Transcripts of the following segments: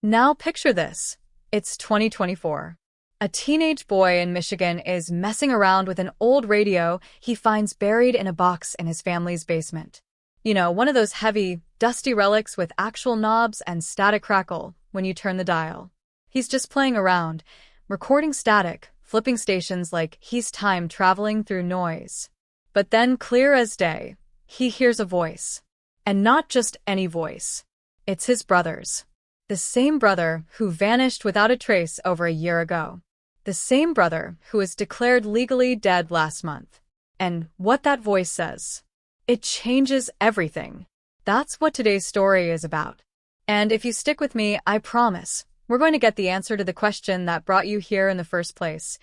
Now picture this. It's 2024. A teenage boy in Michigan is messing around with an old radio he finds buried in a box in his family's basement. You know, one of those heavy, dusty relics with actual knobs and static crackle when you turn the dial. He's just playing around, recording static, flipping stations like he's time traveling through noise. But then, clear as day, he hears a voice. And not just any voice. It's his brother's. The same brother who vanished without a trace over a year ago. The same brother who was declared legally dead last month. And what that voice says. It changes everything. That's what today's story is about. And if you stick with me, I promise, we're going to get the answer to the question that brought you here in the first place.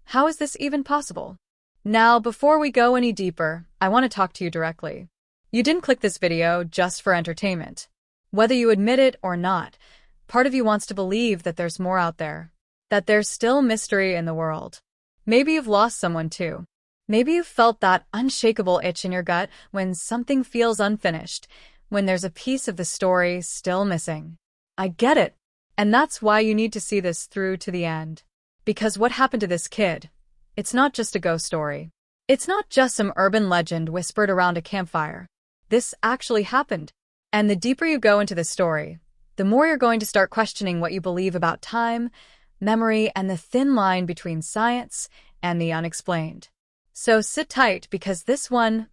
How is this even possible? Now, before we go any deeper, I want to talk to you directly. You didn't click this video just for entertainment. Whether you admit it or not, part of you wants to believe that there's more out there. That there's still mystery in the world. Maybe you've lost someone too. Maybe you've felt that unshakable itch in your gut when something feels unfinished, when there's a piece of the story still missing. I get it. And that's why you need to see this through to the end. Because what happened to this kid? It's not just a ghost story. It's not just some urban legend whispered around a campfire. This actually happened. And the deeper you go into the story, the more you're going to start questioning what you believe about time, memory, and the thin line between science and the unexplained. So sit tight because this one's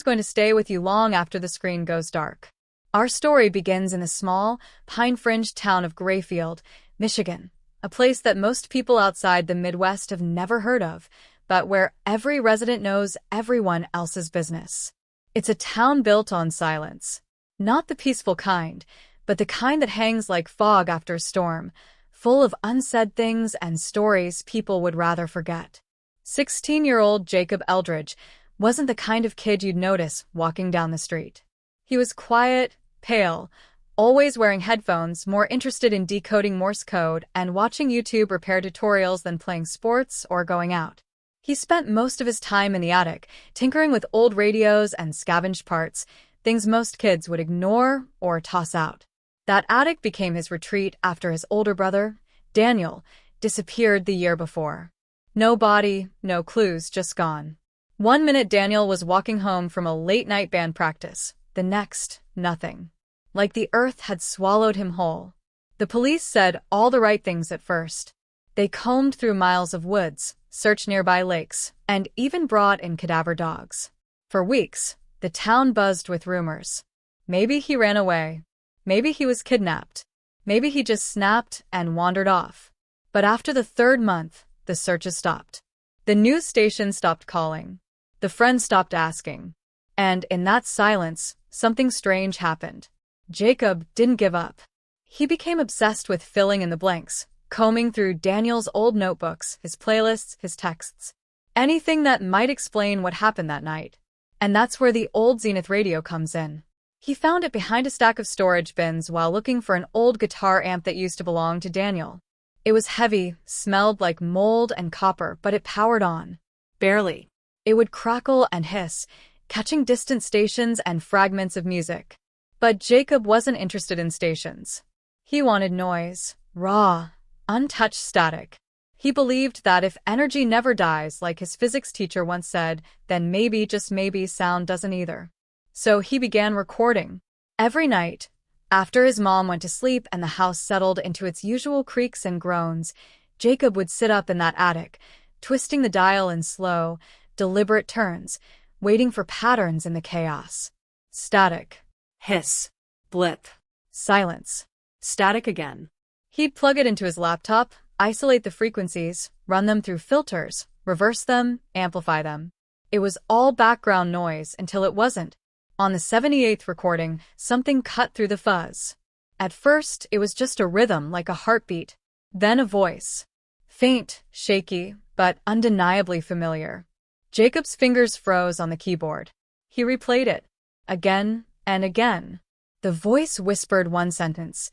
going to stay with you long after the screen goes dark. Our story begins in the small, pine-fringed town of Grayfield, Michigan, a place that most people outside the Midwest have never heard of, but where every resident knows everyone else's business. It's a town built on silence. Not the peaceful kind, but the kind that hangs like fog after a storm, full of unsaid things and stories people would rather forget. 16-year-old Jacob Eldridge wasn't the kind of kid you'd notice walking down the street. He was quiet, pale, always wearing headphones, more interested in decoding Morse code and watching YouTube repair tutorials than playing sports or going out. He spent most of his time in the attic, tinkering with old radios and scavenged parts, things most kids would ignore or toss out. That attic became his retreat after his older brother, Daniel, disappeared the year before. No body, no clues, just gone. One minute Daniel was walking home from a late-night band practice. The next, nothing. Like the earth had swallowed him whole. The police said all the right things at first. They combed through miles of woods, searched nearby lakes, and even brought in cadaver dogs. For weeks, the town buzzed with rumors. Maybe he ran away. Maybe he was kidnapped. Maybe he just snapped and wandered off. But after the third month, the searches stopped. The news station stopped calling. The friends stopped asking. And in that silence, something strange happened. Jacob didn't give up. He became obsessed with filling in the blanks, combing through Daniel's old notebooks, his playlists, his texts. Anything that might explain what happened that night. And that's where the old Zenith radio comes in. He found it behind a stack of storage bins while looking for an old guitar amp that used to belong to Daniel. It was heavy, smelled like mold and copper, but it powered on. Barely. It would crackle and hiss, catching distant stations and fragments of music. But Jacob wasn't interested in stations. He wanted noise, raw, untouched static. He believed that if energy never dies, like his physics teacher once said, then maybe, just maybe, sound doesn't either. So he began recording. Every night, after his mom went to sleep and the house settled into its usual creaks and groans, Jacob would sit up in that attic, twisting the dial in slow, deliberate turns, waiting for patterns in the chaos. Static. Hiss. Blip. Silence. Static again. He'd plug it into his laptop, isolate the frequencies, run them through filters, reverse them, amplify them. It was all background noise until it wasn't. On the 78th recording, something cut through the fuzz. At first, it was just a rhythm like a heartbeat, then a voice. Faint, shaky, but undeniably familiar. Jacob's fingers froze on the keyboard. He replayed it, again and again. The voice whispered one sentence.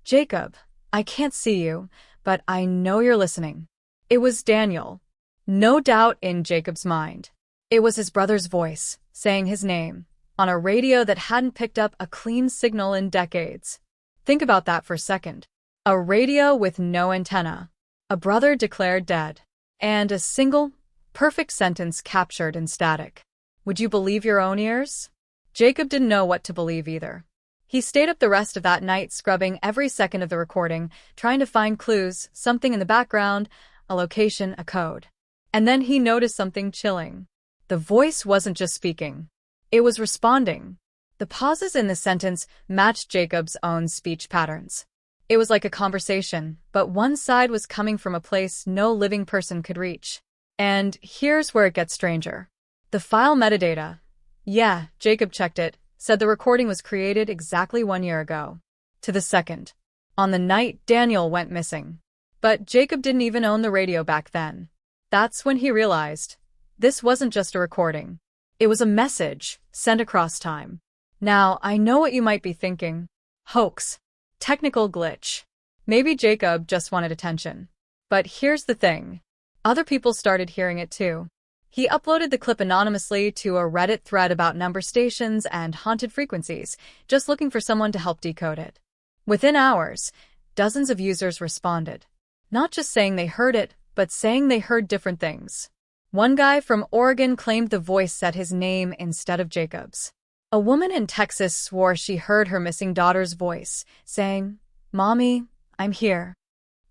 "Jacob, I can't see you, but I know you're listening." It was Daniel. No doubt in Jacob's mind. It was his brother's voice, saying his name, on a radio that hadn't picked up a clean signal in decades. Think about that for a second. A radio with no antenna. A brother declared dead. And a single, perfect sentence captured in static. Would you believe your own ears? Jacob didn't know what to believe either. He stayed up the rest of that night scrubbing every second of the recording, trying to find clues, something in the background, a location, a code. And then he noticed something chilling. The voice wasn't just speaking. It was responding. The pauses in the sentence matched Jacob's own speech patterns. It was like a conversation, but one side was coming from a place no living person could reach. And here's where it gets stranger. The file metadata. Yeah, Jacob checked it, said the recording was created exactly 1 year ago. To the second. On the night Daniel went missing. But Jacob didn't even own the radio back then. That's when he realized this wasn't just a recording. It was a message sent across time. Now, I know what you might be thinking. Hoax. Technical glitch. Maybe Jacob just wanted attention. But here's the thing. Other people started hearing it too. He uploaded the clip anonymously to a Reddit thread about number stations and haunted frequencies, just looking for someone to help decode it. Within hours, dozens of users responded. Not just saying they heard it, but saying they heard different things. One guy from Oregon claimed the voice said his name instead of Jacob's. A woman in Texas swore she heard her missing daughter's voice, saying, "Mommy, I'm here."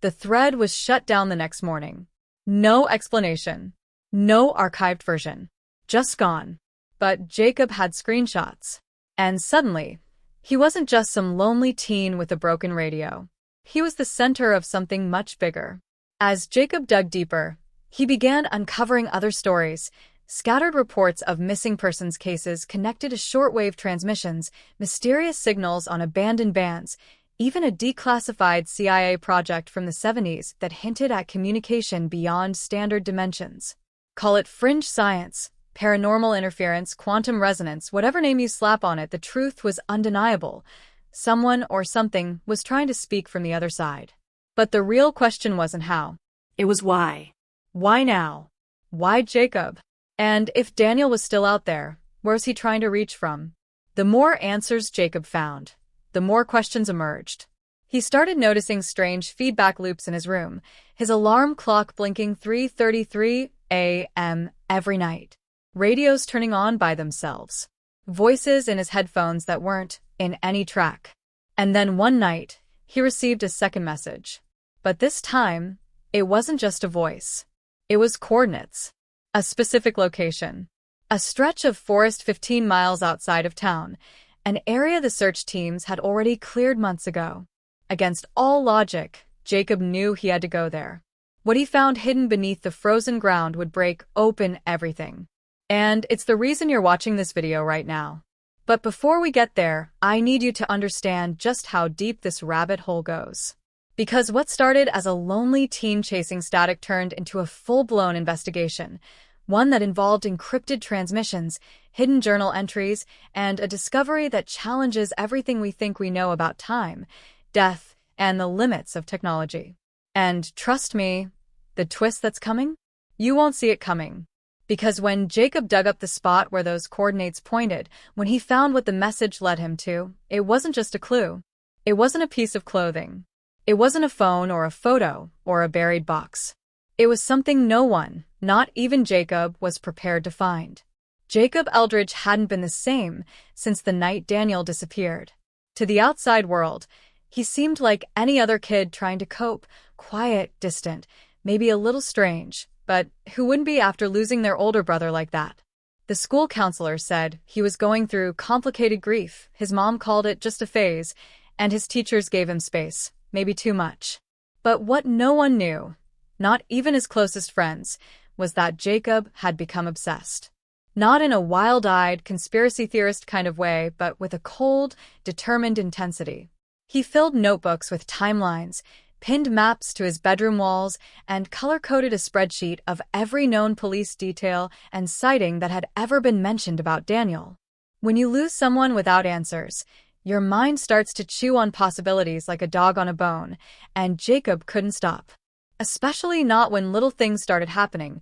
The thread was shut down the next morning. No explanation. No archived version. Just gone. But Jacob had screenshots. And suddenly, he wasn't just some lonely teen with a broken radio. He was the center of something much bigger. As Jacob dug deeper, he began uncovering other stories, scattered reports of missing persons cases connected to shortwave transmissions, mysterious signals on abandoned bands, even a declassified CIA project from the 70s that hinted at communication beyond standard dimensions. Call it fringe science, paranormal interference, quantum resonance, whatever name you slap on it, the truth was undeniable. Someone or something was trying to speak from the other side. But the real question wasn't how. It was why. Why now? Why Jacob? And if Daniel was still out there, where's he trying to reach from? The more answers Jacob found, the more questions emerged. He started noticing strange feedback loops in his room, his alarm clock blinking 3:33 a.m. every night, radios turning on by themselves, voices in his headphones that weren't in any track. And then one night, he received a second message. But this time, it wasn't just a voice. It was coordinates. A specific location. A stretch of forest 15 miles outside of town, an area the search teams had already cleared months ago. Against all logic, Jacob knew he had to go there. What he found hidden beneath the frozen ground would break open everything. And it's the reason you're watching this video right now. But before we get there, I need you to understand just how deep this rabbit hole goes. Because what started as a lonely teen chasing static turned into a full-blown investigation, one that involved encrypted transmissions, hidden journal entries, and a discovery that challenges everything we think we know about time, death, and the limits of technology. And trust me, the twist that's coming? You won't see it coming. Because when Jacob dug up the spot where those coordinates pointed, when he found what the message led him to, it wasn't just a clue. It wasn't a piece of clothing. It wasn't a phone or a photo or a buried box. It was something no one, not even Jacob, was prepared to find. Jacob Eldridge hadn't been the same since the night Daniel disappeared. To the outside world, he seemed like any other kid trying to cope, quiet, distant, maybe a little strange, but who wouldn't be after losing their older brother like that? The school counselor said he was going through complicated grief, his mom called it just a phase, and his teachers gave him space, maybe too much. But what no one knew, not even his closest friends, was that Jacob had become obsessed. Not in a wild-eyed, conspiracy theorist kind of way, but with a cold, determined intensity. He filled notebooks with timelines, pinned maps to his bedroom walls, and color-coded a spreadsheet of every known police detail and sighting that had ever been mentioned about Daniel. When you lose someone without answers, your mind starts to chew on possibilities like a dog on a bone, and Jacob couldn't stop. Especially not when little things started happening,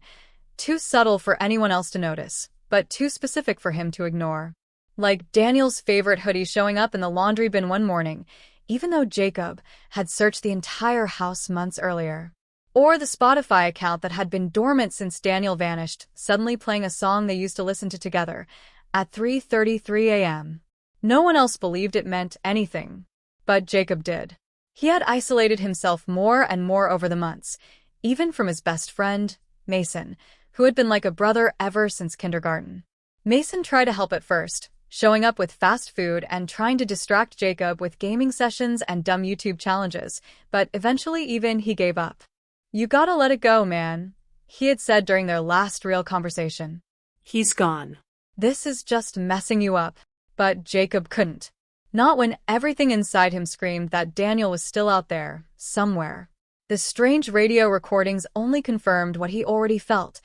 too subtle for anyone else to notice, but too specific for him to ignore. Like Daniel's favorite hoodie showing up in the laundry bin one morning, even though Jacob had searched the entire house months earlier. Or the Spotify account that had been dormant since Daniel vanished, suddenly playing a song they used to listen to together at 3:33 a.m. No one else believed it meant anything, but Jacob did. He had isolated himself more and more over the months, even from his best friend, Mason, who had been like a brother ever since kindergarten. Mason tried to help at first, showing up with fast food and trying to distract Jacob with gaming sessions and dumb YouTube challenges, but eventually even he gave up. "You gotta let it go, man," he had said during their last real conversation. "He's gone. "This is just messing you up." But Jacob couldn't. Not when everything inside him screamed that Daniel was still out there, somewhere. The strange radio recordings only confirmed what he already felt,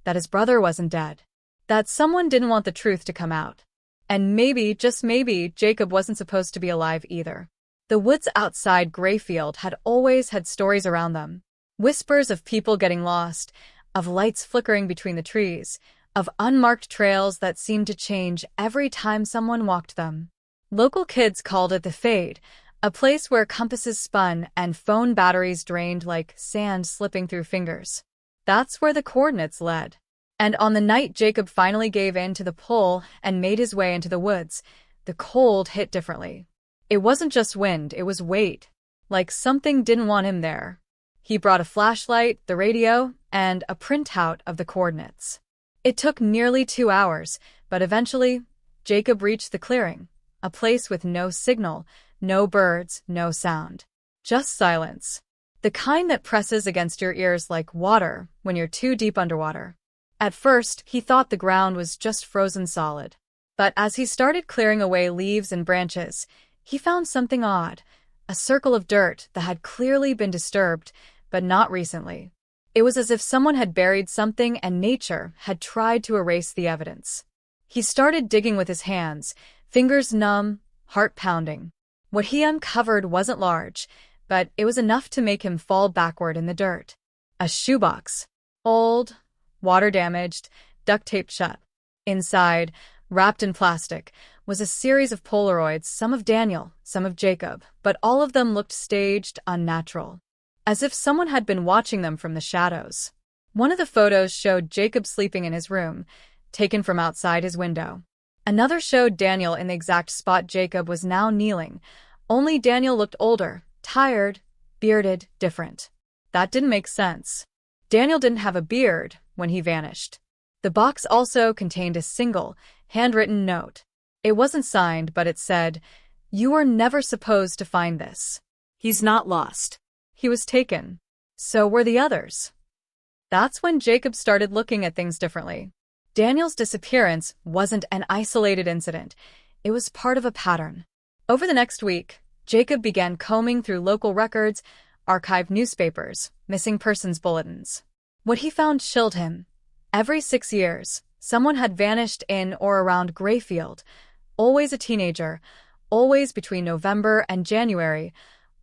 that his brother wasn't dead. That someone didn't want the truth to come out. And maybe, just maybe, Jacob wasn't supposed to be alive either. The woods outside Grayfield had always had stories around them. Whispers of people getting lost, of lights flickering between the trees, of unmarked trails that seemed to change every time someone walked them. Local kids called it the Fade, a place where compasses spun and phone batteries drained like sand slipping through fingers. That's where the coordinates led. And on the night Jacob finally gave in to the pull and made his way into the woods, the cold hit differently. It wasn't just wind, it was weight. Like something didn't want him there. He brought a flashlight, the radio, and a printout of the coordinates. It took nearly 2 hours, but eventually, Jacob reached the clearing, a place with no signal, no birds, no sound. Just silence. The kind that presses against your ears like water when you're too deep underwater. At first, he thought the ground was just frozen solid. But as he started clearing away leaves and branches, he found something odd, a circle of dirt that had clearly been disturbed, but not recently. It was as if someone had buried something and nature had tried to erase the evidence. He started digging with his hands, fingers numb, heart pounding. What he uncovered wasn't large, but it was enough to make him fall backward in the dirt. A shoebox. Old, water-damaged, duct-taped shut. Inside, wrapped in plastic, was a series of Polaroids, some of Daniel, some of Jacob, but all of them looked staged, unnatural. As if someone had been watching them from the shadows. One of the photos showed Jacob sleeping in his room, taken from outside his window. Another showed Daniel in the exact spot Jacob was now kneeling, only Daniel looked older, tired, bearded, different. That didn't make sense. Daniel didn't have a beard when he vanished. The box also contained a single, handwritten note. It wasn't signed, but it said, "You were never supposed to find this." He's not lost. He was taken. So were the others. That's when Jacob started looking at things differently. Daniel's disappearance wasn't an isolated incident. It was part of a pattern. Over the next week, Jacob began combing through local records, archived newspapers, missing persons bulletins. What he found chilled him. Every 6 years, someone had vanished in or around Grayfield, always a teenager, always between November and January,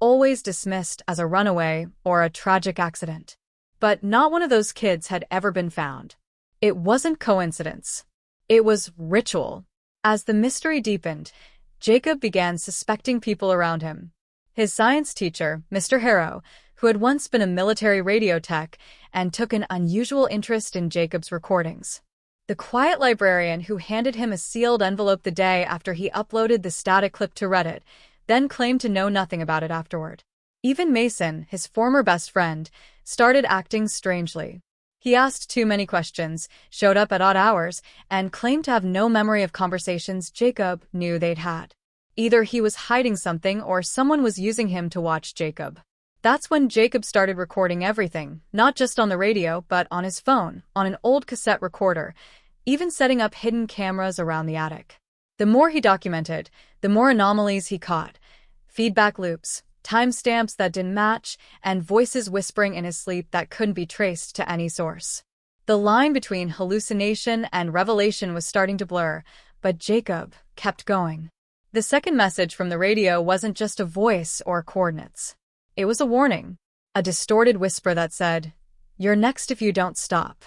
always dismissed as a runaway or a tragic accident. But not one of those kids had ever been found. It wasn't coincidence. It was ritual. As the mystery deepened, Jacob began suspecting people around him. His science teacher, Mr. Harrow, who had once been a military radio tech and took an unusual interest in Jacob's recordings. The quiet librarian who handed him a sealed envelope the day after he uploaded the static clip to Reddit, then claimed to know nothing about it afterward. Even Mason, his former best friend, started acting strangely. He asked too many questions, showed up at odd hours, and claimed to have no memory of conversations Jacob knew they'd had. Either he was hiding something or someone was using him to watch Jacob. That's when Jacob started recording everything, not just on the radio, but on his phone, on an old cassette recorder, even setting up hidden cameras around the attic. The more he documented, the more anomalies he caught. Feedback loops, timestamps that didn't match, and voices whispering in his sleep that couldn't be traced to any source. The line between hallucination and revelation was starting to blur, but Jacob kept going. The second message from the radio wasn't just a voice or coordinates. It was a warning, a distorted whisper that said, "You're next if you don't stop."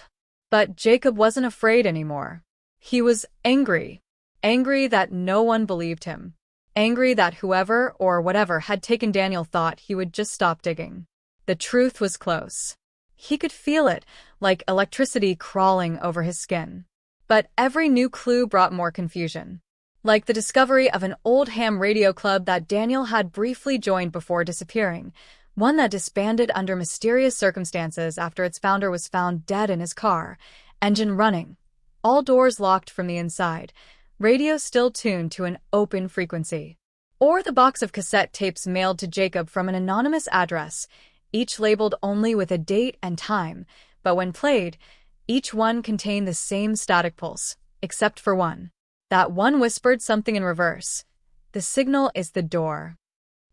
But Jacob wasn't afraid anymore. He was angry. Angry that no one believed him. angry that whoever or whatever had taken Daniel thought he would just stop digging. The truth was close. He could feel it, like electricity crawling over his skin. But every new clue brought more confusion. Like the discovery of an old ham radio club that Daniel had briefly joined before disappearing, one that disbanded under mysterious circumstances after its founder was found dead in his car, engine running, all doors locked from the inside, radio still tuned to an open frequency. Or the box of cassette tapes mailed to Jacob from an anonymous address, each labeled only with a date and time, but when played, each one contained the same static pulse, except for one. That one whispered something in reverse. The signal is the door.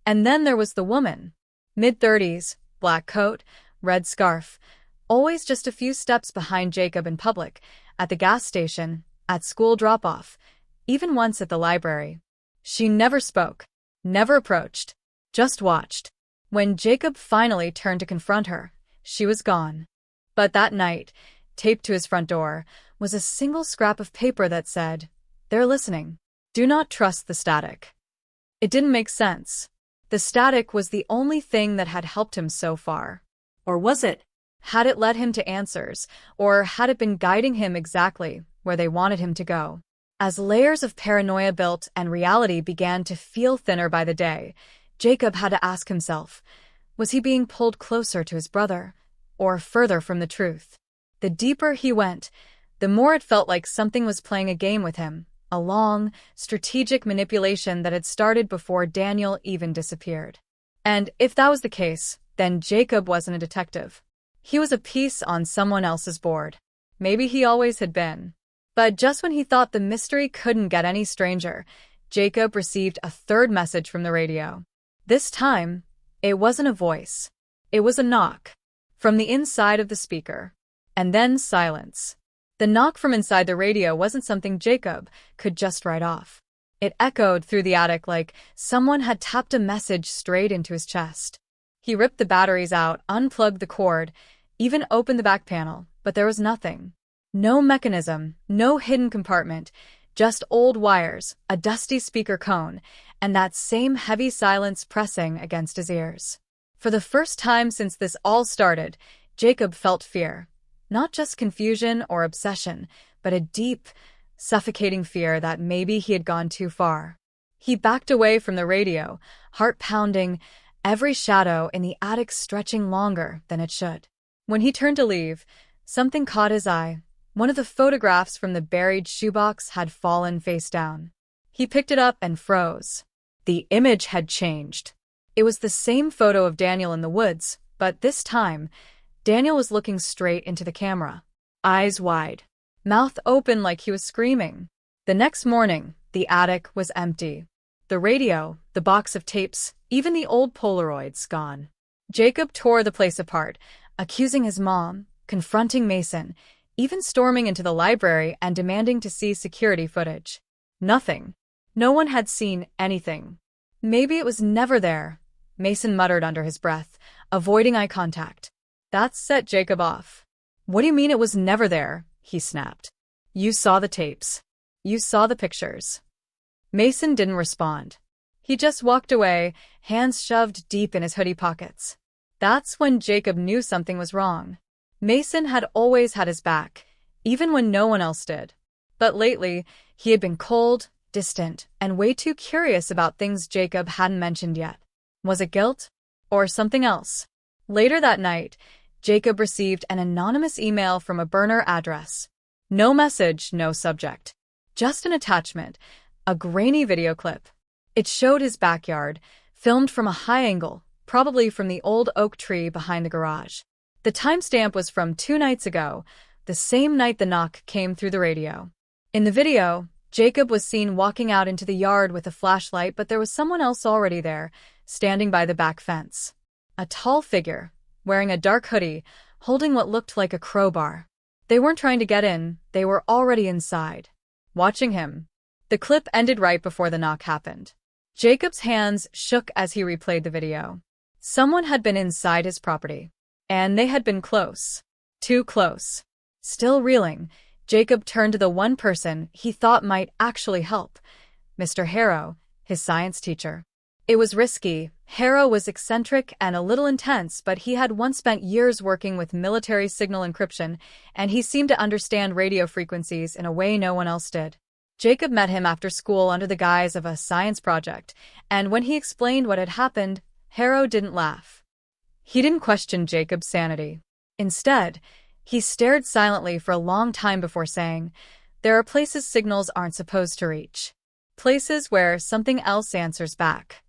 And then there was the woman. Mid-30s, black coat, red scarf, always just a few steps behind Jacob in public, at the gas station, at school drop-off, even once at the library. She never spoke, never approached, just watched. When Jacob finally turned to confront her, she was gone. But that night, taped to his front door, was a single scrap of paper that said, "They're listening. Do not trust the static." It didn't make sense. The static was the only thing that had helped him so far. Or was it? Had it led him to answers, or had it been guiding him exactly where they wanted him to go? As layers of paranoia built and reality began to feel thinner by the day, Jacob had to ask himself, was he being pulled closer to his brother, or further from the truth? The deeper he went, the more it felt like something was playing a game with him, a long, strategic manipulation that had started before Daniel even disappeared. And if that was the case, then Jacob wasn't a detective. He was a piece on someone else's board. Maybe he always had been. But just when he thought the mystery couldn't get any stranger, Jacob received a third message from the radio. This time, it wasn't a voice. It was a knock. From the inside of the speaker. And then silence. The knock from inside the radio wasn't something Jacob could just write off. It echoed through the attic like someone had tapped a message straight into his chest. He ripped the batteries out, unplugged the cord, even opened the back panel, but there was nothing. No mechanism, no hidden compartment, just old wires, a dusty speaker cone, and that same heavy silence pressing against his ears. For the first time since this all started, Jacob felt fear. Not just confusion or obsession, but a deep, suffocating fear that maybe he had gone too far. He backed away from the radio, heart pounding, every shadow in the attic stretching longer than it should. When he turned to leave, something caught his eye. One of the photographs from the buried shoebox had fallen face down. He picked it up and froze. The image had changed. It was the same photo of Daniel in the woods, but this time, Daniel was looking straight into the camera, eyes wide, mouth open like he was screaming. The next morning, the attic was empty. The radio, the box of tapes, even the old Polaroids gone. Jacob tore the place apart, accusing his mom, confronting Mason, even storming into the library and demanding to see security footage. Nothing. No one had seen anything. Maybe it was never there, Mason muttered under his breath, avoiding eye contact. That set Jacob off. What do you mean it was never there? He snapped. You saw the tapes. You saw the pictures. Mason didn't respond. He just walked away, hands shoved deep in his hoodie pockets. That's when Jacob knew something was wrong. Mason had always had his back, even when no one else did. But lately, he had been cold, distant, and way too curious about things Jacob hadn't mentioned yet. Was it guilt? Or something else? Later that night, Jacob received an anonymous email from a burner address. No message, no subject. Just an attachment, a grainy video clip. It showed his backyard, filmed from a high angle, probably from the old oak tree behind the garage. The timestamp was from 2 nights ago, the same night the knock came through the radio. In the video, Jacob was seen walking out into the yard with a flashlight, but there was someone else already there, standing by the back fence. A tall figure, wearing a dark hoodie, holding what looked like a crowbar. They weren't trying to get in, they were already inside, watching him. The clip ended right before the knock happened. Jacob's hands shook as he replayed the video. Someone had been inside his property. And they had been close. Too close. Still reeling, Jacob turned to the one person he thought might actually help. Mr. Harrow, his science teacher. It was risky. Harrow was eccentric and a little intense, but he had once spent years working with military signal encryption, and he seemed to understand radio frequencies in a way no one else did. Jacob met him after school under the guise of a science project, and when he explained what had happened, Harrow didn't laugh. He didn't question Jacob's sanity. Instead, he stared silently for a long time before saying, "There are places signals aren't supposed to reach. Places where something else answers back."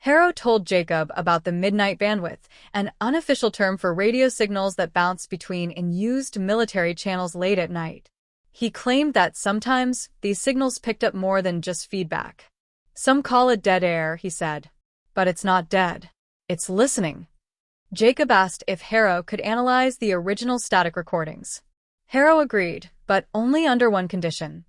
Harrow told Jacob about the midnight bandwidth, an unofficial term for radio signals that bounce between unused military channels late at night. He claimed that sometimes these signals picked up more than just feedback. "Some call it dead air," he said. "But it's not dead. It's listening." Jacob asked if Harrow could analyze the original static recordings. Harrow agreed, but only under one condition.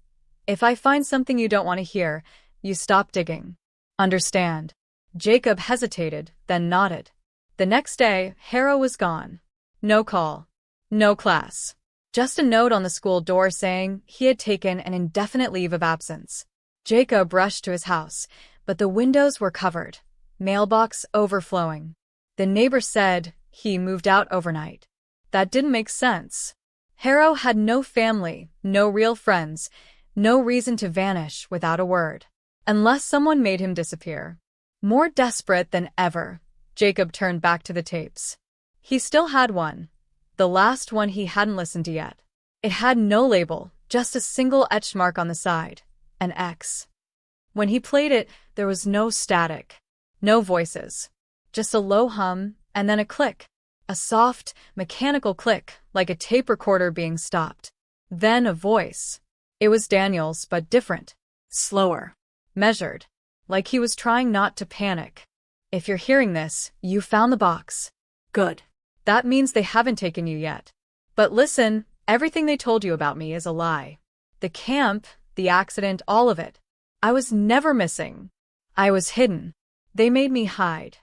"If I find something you don't want to hear, you stop digging. Understand?" Jacob hesitated, then nodded. The next day, Harrow was gone. No call. No class. Just a note on the school door saying he had taken an indefinite leave of absence. Jacob rushed to his house, but the windows were covered, mailbox overflowing. The neighbor said he moved out overnight. That didn't make sense. Harrow had no family, no real friends, no reason to vanish without a word. Unless someone made him disappear. More desperate than ever, Jacob turned back to the tapes. He still had one. The last one he hadn't listened to yet. It had no label, just a single etched mark on the side. An X. When he played it, there was no static. No voices. Just a low hum, and then a click. A soft, mechanical click, like a tape recorder being stopped. Then a voice. It was Daniel's, but different. Slower. Measured. Like he was trying not to panic. "If you're hearing this, you found the box. Good. That means they haven't taken you yet. But listen, everything they told you about me is a lie. The camp, the accident, all of it. I was never missing. I was hidden. They made me hide."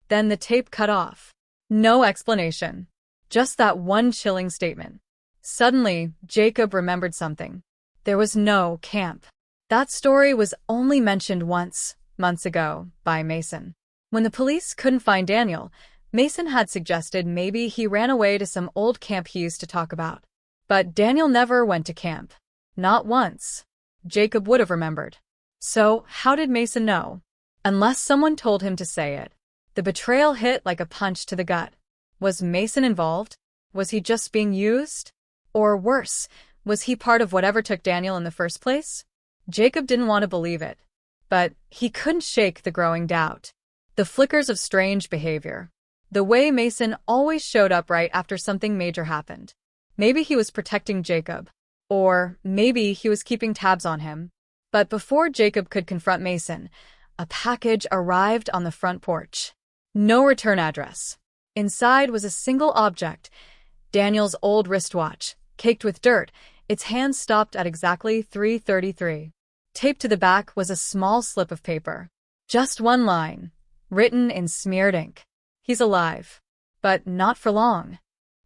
Then the tape cut off. No explanation. Just that one chilling statement. Suddenly, Jacob remembered something. There was no camp. That story was only mentioned once, months ago, by Mason. When the police couldn't find Daniel, Mason had suggested maybe he ran away to some old camp he used to talk about. But Daniel never went to camp. Not once. Jacob would have remembered. So, how did Mason know? Unless someone told him to say it. The betrayal hit like a punch to the gut. Was Mason involved? Was he just being used? Or worse, was he part of whatever took Daniel in the first place? Jacob didn't want to believe it. But he couldn't shake the growing doubt. The flickers of strange behavior. The way Mason always showed up right after something major happened. Maybe he was protecting Jacob. Or maybe he was keeping tabs on him. But before Jacob could confront Mason, a package arrived on the front porch. No return address. Inside was a single object, Daniel's old wristwatch, caked with dirt, its hands stopped at exactly 3:33. Taped to the back was a small slip of paper. Just one line, written in smeared ink. "He's alive. But not for long."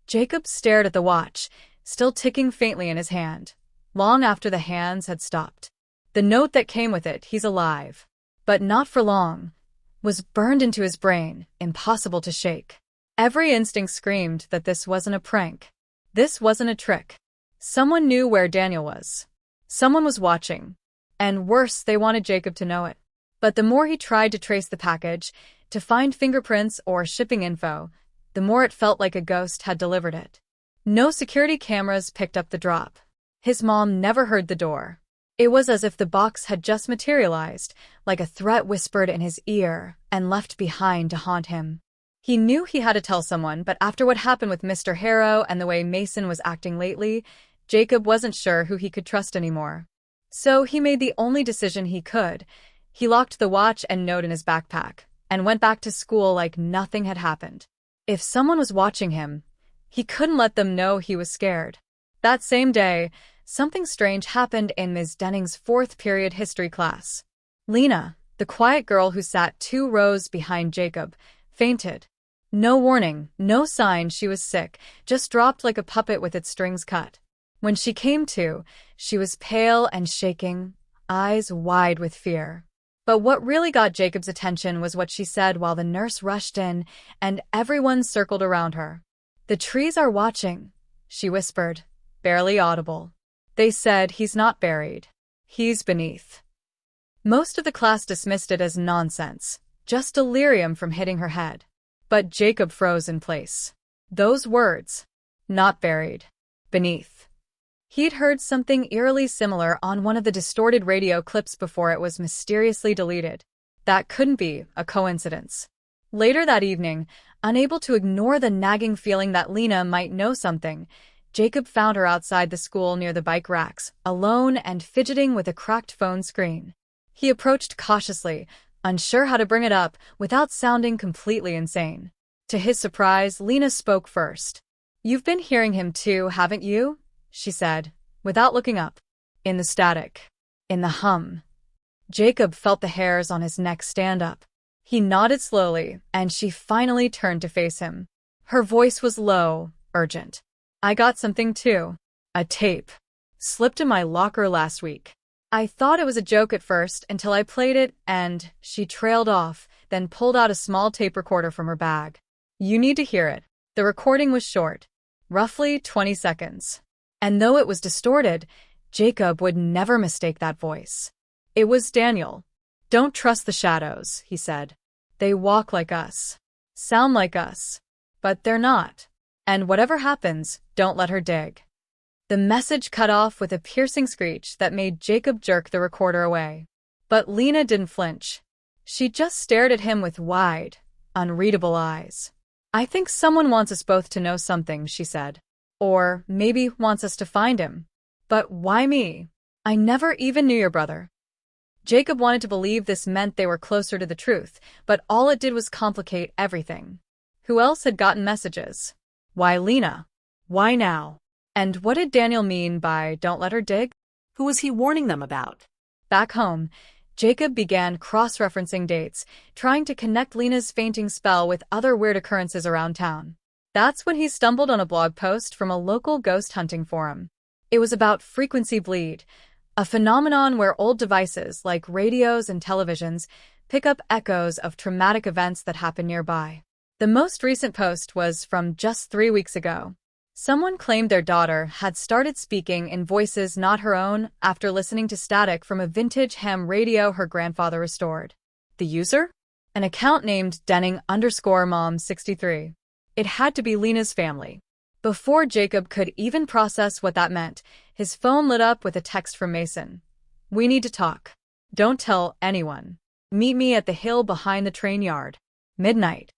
Jacob stared at the watch, still ticking faintly in his hand, long after the hands had stopped. The note that came with it, "He's alive. But not for long," was burned into his brain, impossible to shake. Every instinct screamed that this wasn't a prank. This wasn't a trick. Someone knew where Daniel was. Someone was watching. And worse, they wanted Jacob to know it. But the more he tried to trace the package, to find fingerprints or shipping info, the more it felt like a ghost had delivered it. No security cameras picked up the drop. His mom never heard the door. It was as if the box had just materialized, like a threat whispered in his ear and left behind to haunt him. He knew he had to tell someone, but after what happened with Mr. Harrow and the way Mason was acting lately, Jacob wasn't sure who he could trust anymore. So he made the only decision he could. He locked the watch and note in his backpack and went back to school like nothing had happened. If someone was watching him, he couldn't let them know he was scared. That same day, something strange happened in Ms. Denning's fourth period history class. Lena, the quiet girl who sat 2 rows behind Jacob, fainted. No warning, no sign she was sick, just dropped like a puppet with its strings cut. When she came to, she was pale and shaking, eyes wide with fear. But what really got Jacob's attention was what she said while the nurse rushed in and everyone circled around her. "The trees are watching," she whispered, barely audible. "They said he's not buried. He's beneath." Most of the class dismissed it as nonsense, just delirium from hitting her head. But Jacob froze in place. Those words, not buried, beneath. He'd heard something eerily similar on one of the distorted radio clips before it was mysteriously deleted. That couldn't be a coincidence. Later that evening, unable to ignore the nagging feeling that Lena might know something, Jacob found her outside the school near the bike racks, alone and fidgeting with a cracked phone screen. He approached cautiously, unsure how to bring it up without sounding completely insane. To his surprise, Lena spoke first. "You've been hearing him too, haven't you?" she said, without looking up. In the static. In the hum. Jacob felt the hairs on his neck stand up. He nodded slowly, and she finally turned to face him. Her voice was low, urgent. "I got something too. A tape. Slipped in my locker last week. I thought it was a joke at first until I played it and..." She trailed off, then pulled out a small tape recorder from her bag. "You need to hear it." The recording was short. Roughly 20 seconds. And though it was distorted, Jacob would never mistake that voice. It was Daniel. "Don't trust the shadows," he said. "They walk like us. Sound like us. But they're not. And whatever happens, don't let her dig." The message cut off with a piercing screech that made Jacob jerk the recorder away. But Lena didn't flinch. She just stared at him with wide, unreadable eyes. "I think someone wants us both to know something," she said. "Or maybe wants us to find him. But why me? I never even knew your brother." Jacob wanted to believe this meant they were closer to the truth, but all it did was complicate everything. Who else had gotten messages? Why Lena? Why now? And what did Daniel mean by "don't let her dig"? Who was he warning them about? Back home, Jacob began cross-referencing dates, trying to connect Lena's fainting spell with other weird occurrences around town. That's when he stumbled on a blog post from a local ghost hunting forum. It was about frequency bleed, a phenomenon where old devices like radios and televisions pick up echoes of traumatic events that happen nearby. The most recent post was from just 3 weeks ago. Someone claimed their daughter had started speaking in voices not her own after listening to static from a vintage ham radio her grandfather restored. The user? An account named Denning_mom63. It had to be Lena's family. Before Jacob could even process what that meant, his phone lit up with a text from Mason. "We need to talk. Don't tell anyone. Meet me at the hill behind the train yard. Midnight."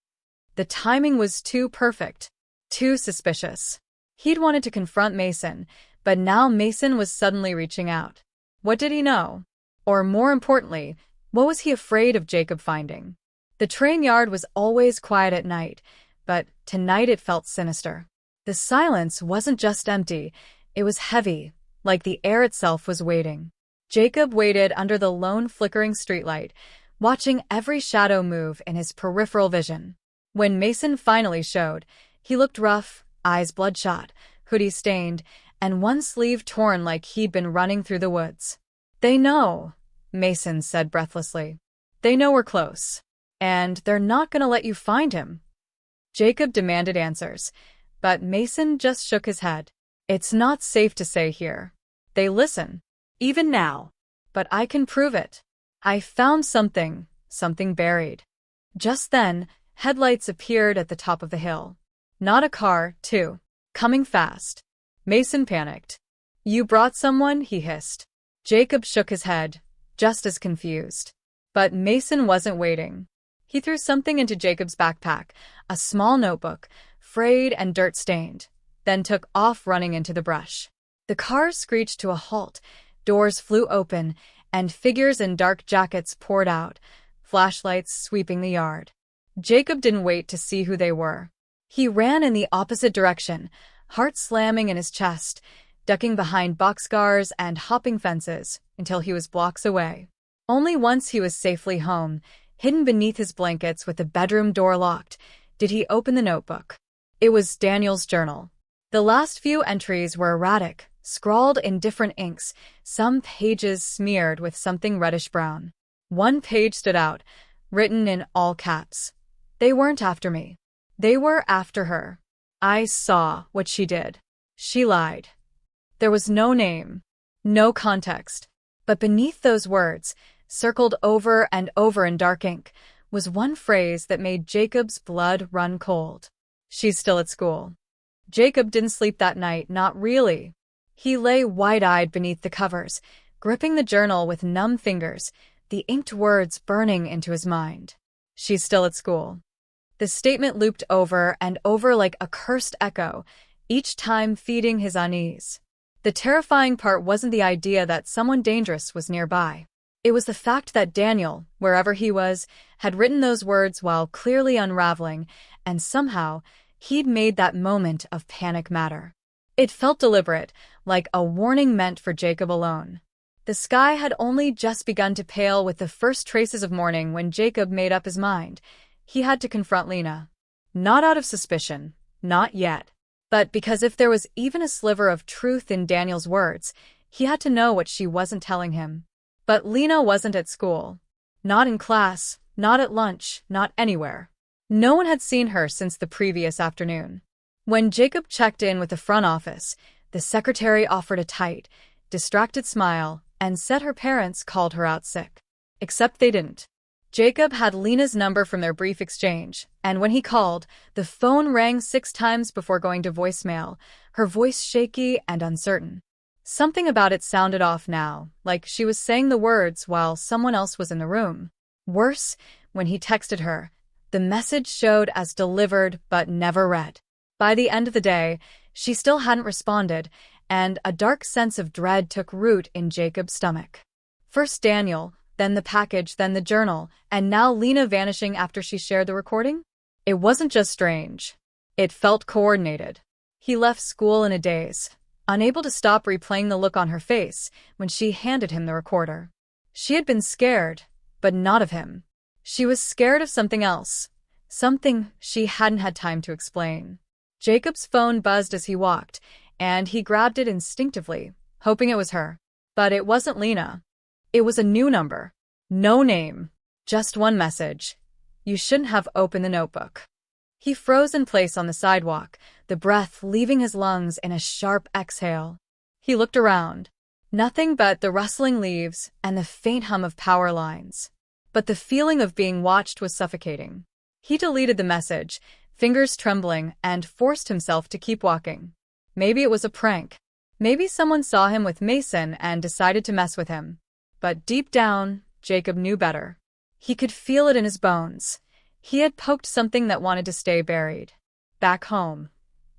The timing was too perfect. Too suspicious. He'd wanted to confront Mason, but now Mason was suddenly reaching out. What did he know? Or more importantly, what was he afraid of Jacob finding? The train yard was always quiet at night, but tonight it felt sinister. The silence wasn't just empty, it was heavy, like the air itself was waiting. Jacob waited under the lone flickering streetlight, watching every shadow move in his peripheral vision. When Mason finally showed, he looked rough, eyes bloodshot, hoodie stained, and one sleeve torn like he'd been running through the woods. "They know," Mason said breathlessly. "They know we're close. And they're not gonna let you find him." Jacob demanded answers, but Mason just shook his head. "It's not safe to say here. They listen. Even now. But I can prove it. I found something buried." Just then, headlights appeared at the top of the hill. Not a car, too. Coming fast. Mason panicked. "You brought someone?" he hissed. Jacob shook his head, just as confused. But Mason wasn't waiting. He threw something into Jacob's backpack, a small notebook, frayed and dirt-stained, then took off running into the brush. The car screeched to a halt, doors flew open, and figures in dark jackets poured out, flashlights sweeping the yard. Jacob didn't wait to see who they were. He ran in the opposite direction, heart slamming in his chest, ducking behind boxcars and hopping fences until he was blocks away. Only once he was safely home, hidden beneath his blankets with the bedroom door locked, did he open the notebook. It was Daniel's journal. The last few entries were erratic, scrawled in different inks, some pages smeared with something reddish-brown. One page stood out, written in all caps. They weren't after me. They were after her. I saw what she did. She lied. There was no name, no context. But beneath those words, circled over and over in dark ink, was one phrase that made Jacob's blood run cold. She's still at school. Jacob didn't sleep that night, not really. He lay wide-eyed beneath the covers, gripping the journal with numb fingers, the inked words burning into his mind. She's still at school. The statement looped over and over like a cursed echo, each time feeding his unease. The terrifying part wasn't the idea that someone dangerous was nearby. It was the fact that Daniel, wherever he was, had written those words while clearly unraveling, and somehow he'd made that moment of panic matter. It felt deliberate, like a warning meant for Jacob alone. The sky had only just begun to pale with the first traces of morning when Jacob made up his mind. He had to confront Lena. Not out of suspicion, not yet, but because if there was even a sliver of truth in Daniel's words, he had to know what she wasn't telling him. But Lena wasn't at school. Not in class, not at lunch, not anywhere. No one had seen her since the previous afternoon. When Jacob checked in with the front office, the secretary offered a tight, distracted smile and said her parents called her out sick. Except they didn't. Jacob had Lena's number from their brief exchange, and when he called, the phone rang 6 times before going to voicemail, her voice shaky and uncertain. Something about it sounded off now, like she was saying the words while someone else was in the room. Worse, when he texted her, the message showed as delivered but never read. By the end of the day, she still hadn't responded, and a dark sense of dread took root in Jacob's stomach. First Daniel, then the package, then the journal, and now Lena vanishing after she shared the recording? It wasn't just strange. It felt coordinated. He left school in a daze, unable to stop replaying the look on her face when she handed him the recorder. She had been scared, but not of him. She was scared of something else, something she hadn't had time to explain. Jacob's phone buzzed as he walked, and he grabbed it instinctively, hoping it was her. But it wasn't Lena. It was a new number. No name. Just one message. You shouldn't have opened the notebook. He froze in place on the sidewalk, the breath leaving his lungs in a sharp exhale. He looked around. Nothing but the rustling leaves and the faint hum of power lines. But the feeling of being watched was suffocating. He deleted the message, fingers trembling, and forced himself to keep walking. Maybe it was a prank. Maybe someone saw him with Mason and decided to mess with him. But deep down, Jacob knew better. He could feel it in his bones. He had poked something that wanted to stay buried. Back home,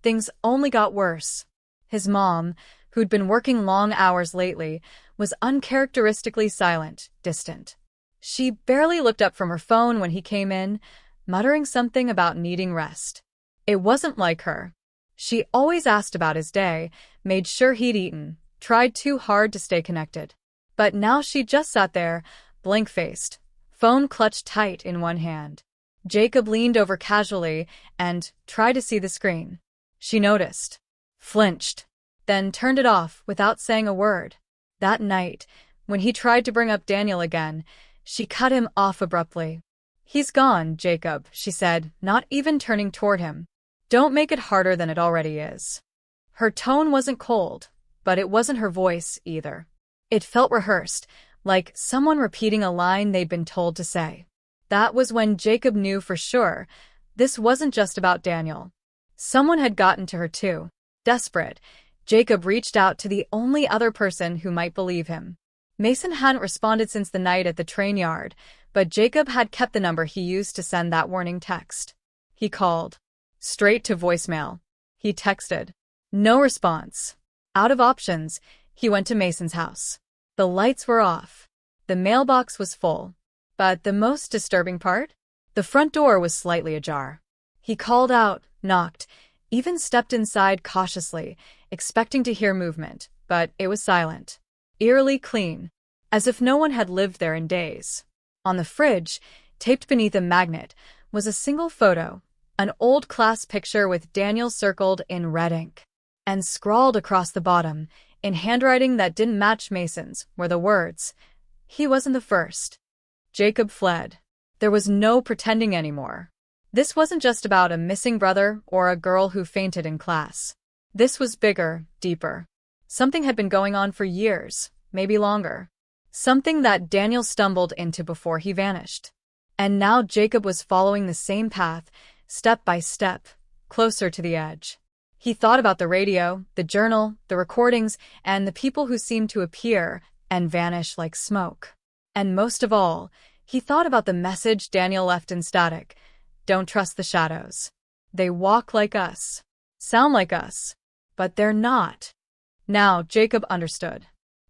things only got worse. His mom, who'd been working long hours lately, was uncharacteristically silent, distant. She barely looked up from her phone when he came in, muttering something about needing rest. It wasn't like her. She always asked about his day, made sure he'd eaten, tried too hard to stay connected. But now she just sat there, blank-faced, phone clutched tight in one hand. Jacob leaned over casually and tried to see the screen. She noticed, flinched, then turned it off without saying a word. That night, when he tried to bring up Daniel again, she cut him off abruptly. "He's gone, Jacob," she said, not even turning toward him. "Don't make it harder than it already is." Her tone wasn't cold, but it wasn't her voice either. It felt rehearsed, like someone repeating a line they'd been told to say. That was when Jacob knew for sure this wasn't just about Daniel. Someone had gotten to her too. Desperate, Jacob reached out to the only other person who might believe him. Mason hadn't responded since the night at the train yard, but Jacob had kept the number he used to send that warning text. He called. Straight to voicemail. He texted. No response. Out of options, he went to Mason's house. The lights were off. The mailbox was full. But the most disturbing part? The front door was slightly ajar. He called out, knocked, even stepped inside cautiously, expecting to hear movement, but it was silent. Eerily clean, as if no one had lived there in days. On the fridge, taped beneath a magnet, was a single photo, an old class picture with Daniel circled in red ink. And scrawled across the bottom, in handwriting that didn't match Mason's, were the words, "He wasn't the first. Jacob fled. There was no pretending anymore. This wasn't just about a missing brother or a girl who fainted in class. This was bigger, deeper. Something had been going on for years, maybe longer. Something that Daniel stumbled into before he vanished. And now Jacob was following the same path, step by step, closer to the edge. He thought about the radio, the journal, the recordings, and the people who seemed to appear and vanish like smoke. And most of all, he thought about the message Daniel left in Static. Don't trust the shadows. They walk like us, sound like us, but they're not. Now Jacob understood.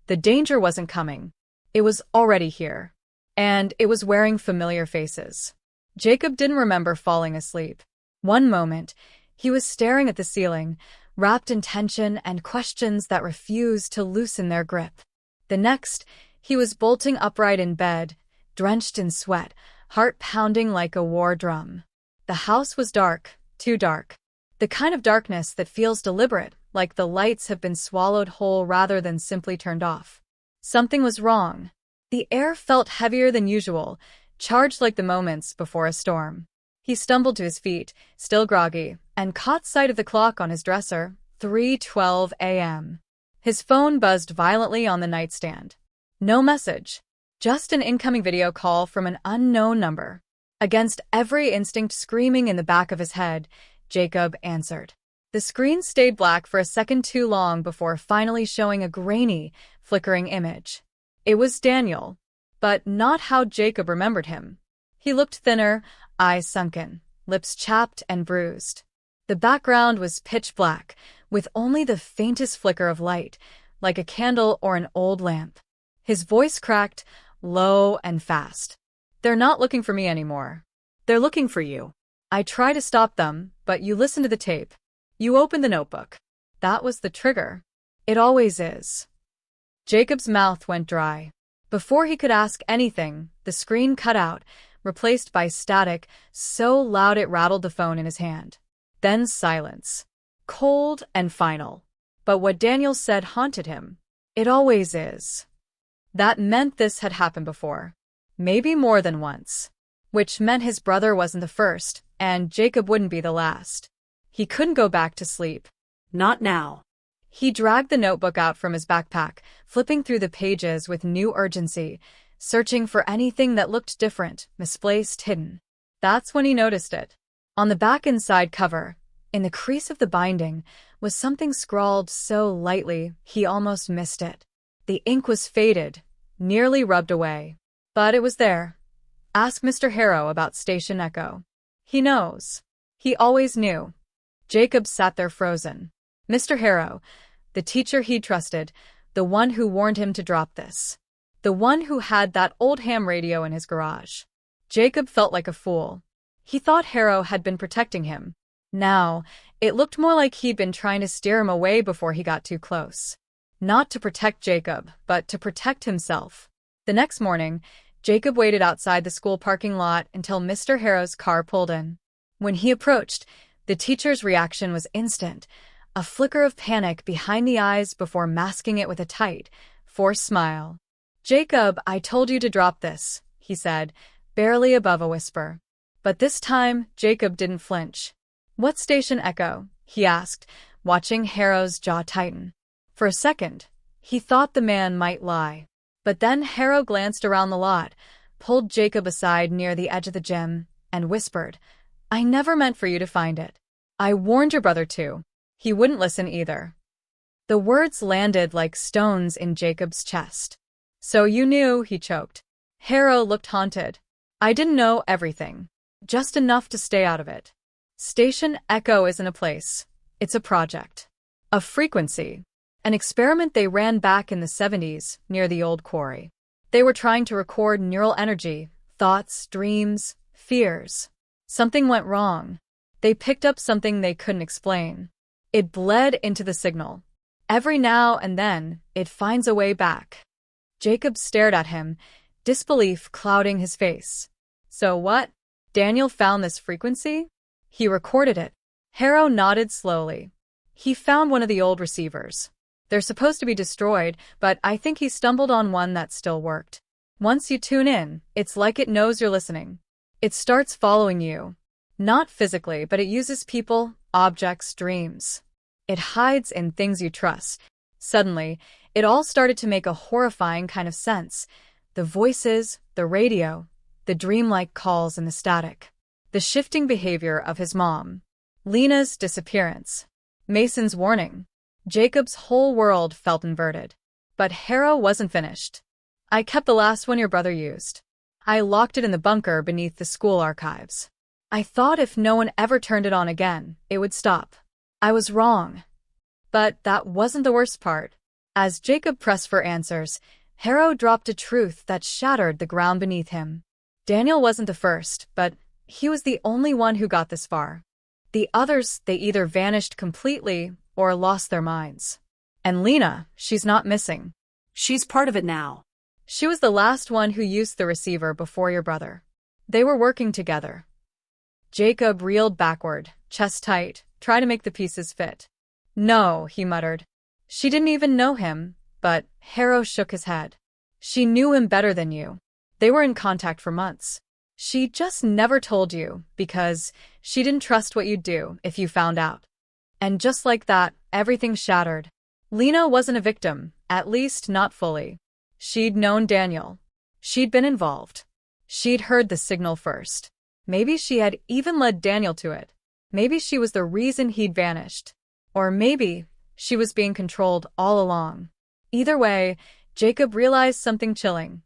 The danger wasn't coming. It was already here. And it was wearing familiar faces. Jacob didn't remember falling asleep. One moment, he was staring at the ceiling, wrapped in tension and questions that refused to loosen their grip. The next, he was bolting upright in bed, drenched in sweat, heart pounding like a war drum. The house was dark, too dark. The kind of darkness that feels deliberate, like the lights have been swallowed whole rather than simply turned off. Something was wrong. The air felt heavier than usual, charged like the moments before a storm. He stumbled to his feet, still groggy, and caught sight of the clock on his dresser, 3:12 a.m. His phone buzzed violently on the nightstand. No message. Just an incoming video call from an unknown number. Against every instinct screaming in the back of his head, Jacob answered. The screen stayed black for a second too long before finally showing a grainy, flickering image. It was Daniel, but not how Jacob remembered him. He looked thinner, eyes sunken, lips chapped and bruised. The background was pitch black, with only the faintest flicker of light, like a candle or an old lamp. His voice cracked, low and fast. They're not looking for me anymore. They're looking for you. I try to stop them, but you listen to the tape. You open the notebook. That was the trigger. It always is. Jacob's mouth went dry. Before he could ask anything, the screen cut out, replaced by static, so loud it rattled the phone in his hand. Then silence. Cold and final. But what Daniel said haunted him. It always is. That meant this had happened before. Maybe more than once. Which meant his brother wasn't the first, and Jacob wouldn't be the last. He couldn't go back to sleep. Not now. He dragged the notebook out from his backpack, flipping through the pages with new urgency, searching for anything that looked different, misplaced, hidden. That's when he noticed it. On the back inside cover, in the crease of the binding, was something scrawled so lightly he almost missed it. The ink was faded, nearly rubbed away. But it was there. Ask Mr. Harrow about Station Echo. He knows. He always knew. Jacob sat there frozen. Mr. Harrow, the teacher he trusted, the one who warned him to drop this. The one who had that old ham radio in his garage. Jacob felt like a fool. He thought Harrow had been protecting him. Now, it looked more like he'd been trying to steer him away before he got too close. Not to protect Jacob, but to protect himself. The next morning, Jacob waited outside the school parking lot until Mr. Harrow's car pulled in. When he approached, the teacher's reaction was instant, a flicker of panic behind the eyes before masking it with a tight, forced smile. "Jacob, I told you to drop this," he said, barely above a whisper. But this time, Jacob didn't flinch. "What Station Echo?" he asked, watching Harrow's jaw tighten. For a second, he thought the man might lie. But then Harrow glanced around the lot, pulled Jacob aside near the edge of the gym, and whispered, "I never meant for you to find it. I warned your brother too. He wouldn't listen either." The words landed like stones in Jacob's chest. "So you knew," he choked. Harrow looked haunted. "I didn't know everything. Just enough to stay out of it. Station Echo isn't a place. It's a project. A frequency. An experiment they ran back in the 70s near the old quarry. They were trying to record neural energy, thoughts, dreams, fears. Something went wrong. They picked up something they couldn't explain. It bled into the signal. Every now and then, it finds a way back." Jacob stared at him, disbelief clouding his face. "So what? Daniel found this frequency? He recorded it." Harrow nodded slowly. "He found one of the old receivers. They're supposed to be destroyed, but I think he stumbled on one that still worked. Once you tune in, it's like it knows you're listening. It starts following you. Not physically, but it uses people, objects, dreams. It hides in things you trust. Suddenly, it all started to make a horrifying kind of sense. The voices, the radio, the dreamlike calls and the static. The shifting behavior of his mom. Lena's disappearance. Mason's warning. Jacob's whole world felt inverted. But Harrow wasn't finished. I kept the last one your brother used. I locked it in the bunker beneath the school archives. I thought if no one ever turned it on again, it would stop. I was wrong. But that wasn't the worst part. As Jacob pressed for answers, Harrow dropped a truth that shattered the ground beneath him. Daniel wasn't the first, but he was the only one who got this far. The others, they either vanished completely or lost their minds. And Lena, she's not missing. She's part of it now. She was the last one who used the receiver before your brother. They were working together. Jacob reeled backward, chest tight, trying to make the pieces fit. No, he muttered. She didn't even know him, but Harrow shook his head. She knew him better than you. They were in contact for months. She just never told you because she didn't trust what you'd do if you found out. And just like that, everything shattered. Lena wasn't a victim, at least not fully. She'd known Daniel. She'd been involved. She'd heard the signal first. Maybe she had even led Daniel to it. Maybe she was the reason he'd vanished. Or maybe she was being controlled all along. Either way, Jacob realized something chilling.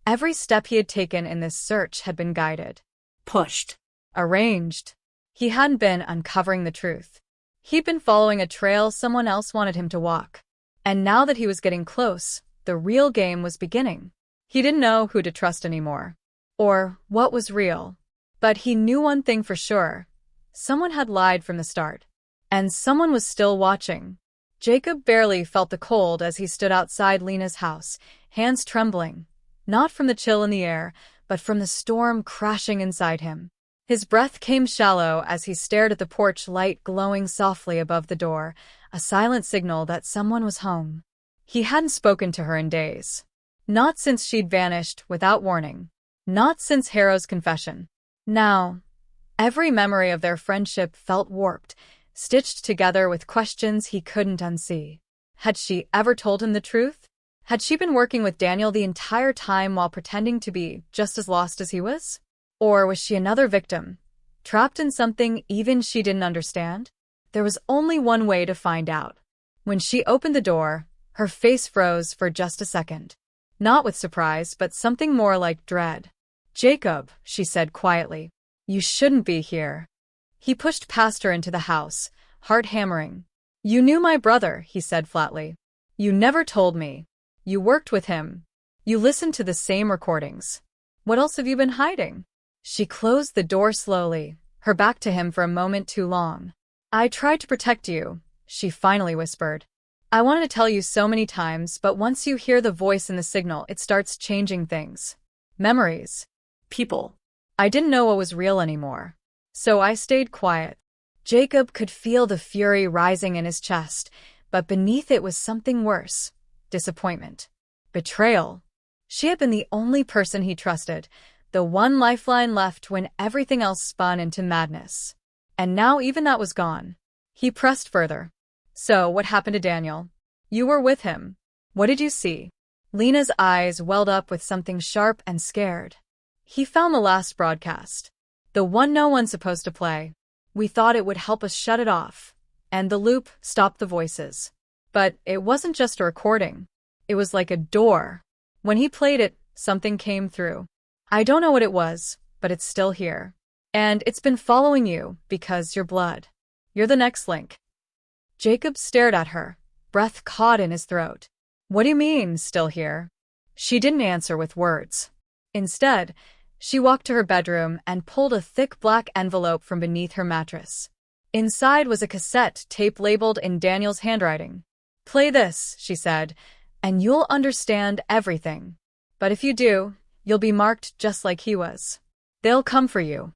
Every step he had taken in this search had been guided. Pushed. Arranged. He hadn't been uncovering the truth. He'd been following a trail someone else wanted him to walk. And now that he was getting close, the real game was beginning. He didn't know who to trust anymore. Or what was real. But he knew one thing for sure. Someone had lied from the start. And someone was still watching. Jacob barely felt the cold as he stood outside Lena's house, hands trembling. Not from the chill in the air, but from the storm crashing inside him. His breath came shallow as he stared at the porch light glowing softly above the door, a silent signal that someone was home. He hadn't spoken to her in days. Not since she'd vanished without warning. Not since Harrow's confession. Now, every memory of their friendship felt warped, stitched together with questions he couldn't unsee. Had she ever told him the truth? Had she been working with Daniel the entire time while pretending to be just as lost as he was? Or was she another victim, trapped in something even she didn't understand? There was only one way to find out. When she opened the door, her face froze for just a second. Not with surprise, but something more like dread. "Jacob," she said quietly, "you shouldn't be here." He pushed past her into the house, heart hammering. "You knew my brother," he said flatly. "You never told me. You worked with him. You listened to the same recordings. What else have you been hiding?" She closed the door slowly, her back to him for a moment too long. "I tried to protect you," she finally whispered. "I wanted to tell you so many times, but once you hear the voice in the signal, it starts changing things. Memories. People. I didn't know what was real anymore. So I stayed quiet." Jacob could feel the fury rising in his chest, but beneath it was something worse. Disappointment. Betrayal. She had been the only person he trusted, the one lifeline left when everything else spun into madness. And now even that was gone. He pressed further. "So, what happened to Daniel? You were with him. What did you see?" Lena's eyes welled up with something sharp and scared. "He found the last broadcast. The one no one's supposed to play. We thought it would help us shut it off. And the loop stopped the voices. But it wasn't just a recording. It was like a door. When he played it, something came through. I don't know what it was, but it's still here. And it's been following you because you're blood. You're the next link." Jacob stared at her, breath caught in his throat. "What do you mean, still here?" She didn't answer with words. Instead, she walked to her bedroom and pulled a thick black envelope from beneath her mattress. Inside was a cassette tape labeled in Daniel's handwriting. "Play this," she said, "and you'll understand everything. But if you do, you'll be marked just like he was. They'll come for you."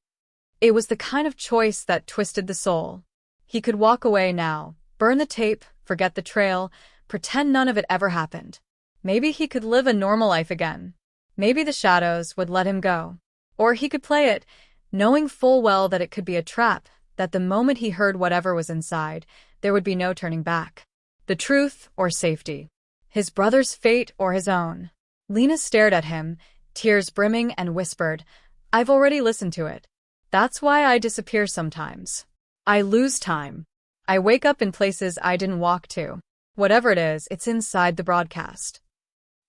It was the kind of choice that twisted the soul. He could walk away now, burn the tape, forget the trail, pretend none of it ever happened. Maybe he could live a normal life again. Maybe the shadows would let him go. Or he could play it, knowing full well that it could be a trap, that the moment he heard whatever was inside, there would be no turning back. The truth or safety. His brother's fate or his own. Lena stared at him, tears brimming, and whispered, "I've already listened to it. That's why I disappear sometimes. I lose time. I wake up in places I didn't walk to. Whatever it is, it's inside the broadcast."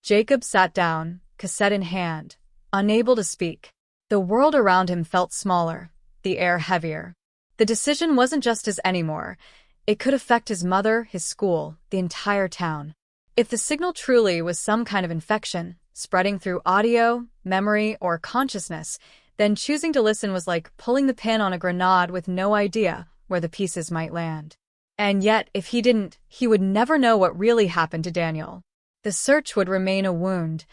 Jacob sat down, cassette in hand, unable to speak. The world around him felt smaller, the air heavier. The decision wasn't just his anymore. It could affect his mother, his school, the entire town. If the signal truly was some kind of infection, spreading through audio, memory, or consciousness, then choosing to listen was like pulling the pin on a grenade with no idea where the pieces might land. And yet, if he didn't, he would never know what really happened to Daniel. The search would remain a wound,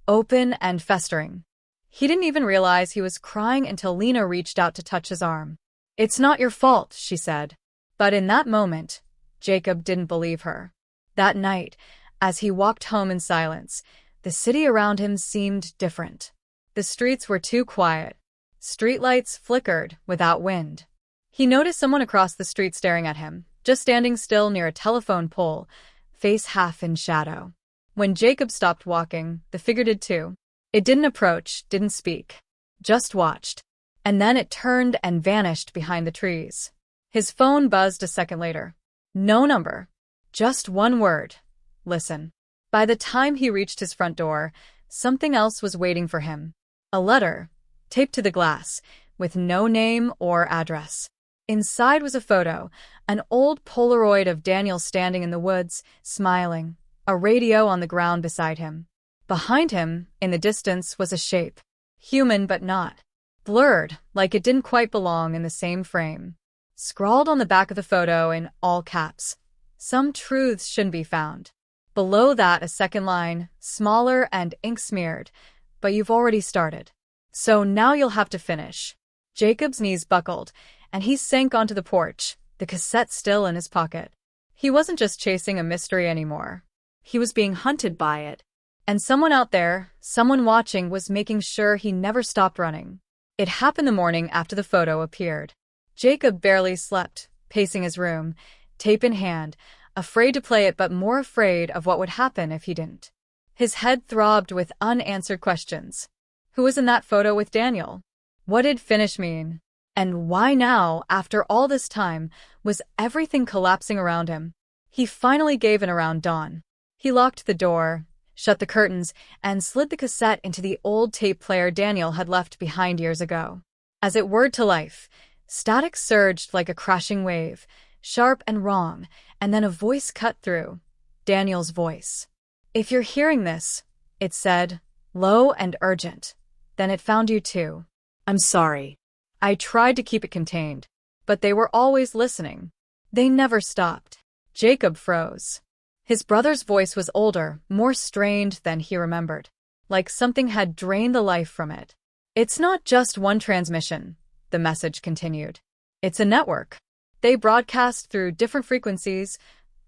open and festering. He didn't even realize he was crying until Lena reached out to touch his arm. "It's not your fault," she said. But in that moment, Jacob didn't believe her. That night, as he walked home in silence, the city around him seemed different. The streets were too quiet. Streetlights flickered without wind. He noticed someone across the street staring at him, just standing still near a telephone pole, face half in shadow. When Jacob stopped walking, the figure did too. It didn't approach, didn't speak, just watched. And then it turned and vanished behind the trees. His phone buzzed a second later. No number. Just one word. Listen. By the time he reached his front door, something else was waiting for him. A letter, taped to the glass, with no name or address. Inside was a photo, an old Polaroid of Daniel standing in the woods, smiling, a radio on the ground beside him. Behind him, in the distance, was a shape. Human but not. Blurred, like it didn't quite belong in the same frame. Scrawled on the back of the photo in all caps, "Some truths shouldn't be found." Below that, a second line, smaller and ink-smeared, "But you've already started. So now you'll have to finish." Jacob's knees buckled, and he sank onto the porch, the cassette still in his pocket. He wasn't just chasing a mystery anymore. He was being hunted by it. And someone out there, someone watching, was making sure he never stopped running. It happened the morning after the photo appeared. Jacob barely slept, pacing his room, tape in hand, afraid to play it but more afraid of what would happen if he didn't. His head throbbed with unanswered questions. Who was in that photo with Daniel? What did finish mean? And why now, after all this time, was everything collapsing around him? He finally gave in around dawn. He locked the door, shut the curtains, and slid the cassette into the old tape player Daniel had left behind years ago. As it whirred to life, static surged like a crashing wave, sharp and wrong, and then a voice cut through. Daniel's voice. "If you're hearing this," it said, low and urgent. "Then it found you too. I'm sorry." I tried to keep it contained, but they were always listening. They never stopped. Jacob froze. His brother's voice was older, more strained than he remembered, like something had drained the life from it. "It's not just one transmission," the message continued. "It's a network. They broadcast through different frequencies,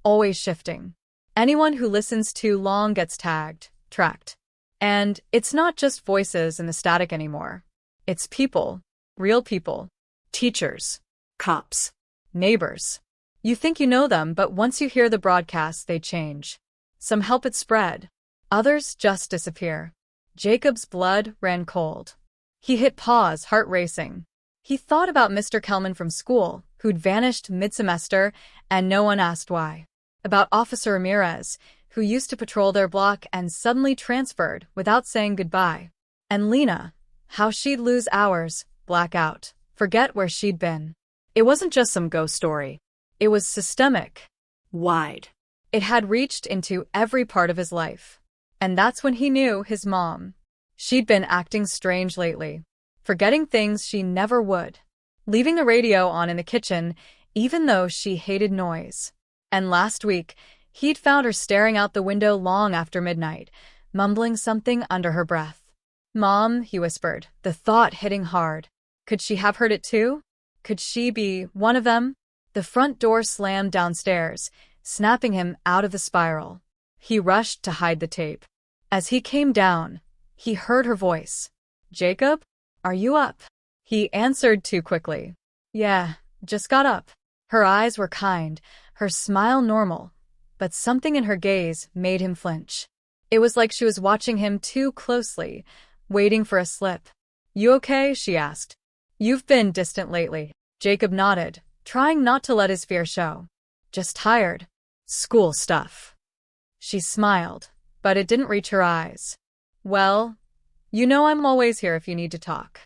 always shifting. Anyone who listens too long gets tagged, tracked. And it's not just voices in the static anymore. It's people, real people, teachers, Cops. neighbors. You think you know them, but once you hear the broadcast, they change. Some help it spread. Others just disappear." Jacob's blood ran cold. He hit pause, heart racing. He thought about Mr. Kelman from school, who'd vanished mid-semester, and no one asked why. About Officer Ramirez, who used to patrol their block and suddenly transferred without saying goodbye. And Lena, how she'd lose hours, black out, forget where she'd been. It wasn't just some ghost story. It was systemic. Wide. It had reached into every part of his life. And that's when he knew his mom. She'd been acting strange lately, forgetting things she never would, leaving the radio on in the kitchen, even though she hated noise. And last week, he'd found her staring out the window long after midnight, mumbling something under her breath. "Mom," he whispered, the thought hitting hard. Could she have heard it too? Could she be one of them? The front door slammed downstairs, snapping him out of the spiral. He rushed to hide the tape. As he came down, He heard her voice. "Jacob? Are you up?" He answered too quickly. "Yeah, just got up." Her eyes were kind, her smile normal, but something in her gaze made him flinch. It was like she was watching him too closely, waiting for a slip. "You okay?" she asked. "You've been distant lately." Jacob nodded, trying not to let his fear show. "Just tired. School stuff." She smiled, but it didn't reach her eyes. "Well, you know I'm always here if you need to talk."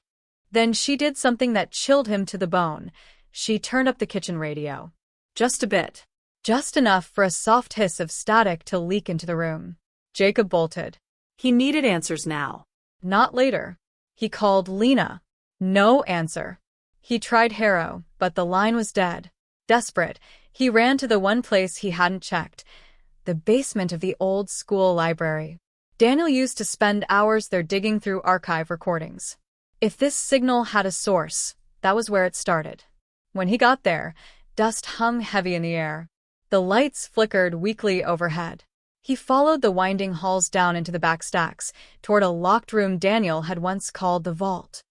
Then she did something that chilled him to the bone. She turned up the kitchen radio. Just a bit. Just enough for a soft hiss of static to leak into the room. Jacob bolted. He needed answers now. Not later. He called Lena. No answer. He tried Harrow, but the line was dead. Desperate, he ran to the one place he hadn't checked, the basement of the old school library. Daniel used to spend hours there digging through archive recordings. If this signal had a source, that was where it started. When he got there, dust hung heavy in the air. The lights flickered weakly overhead. He followed the winding halls down into the back stacks, toward a locked room Daniel had once called the vault.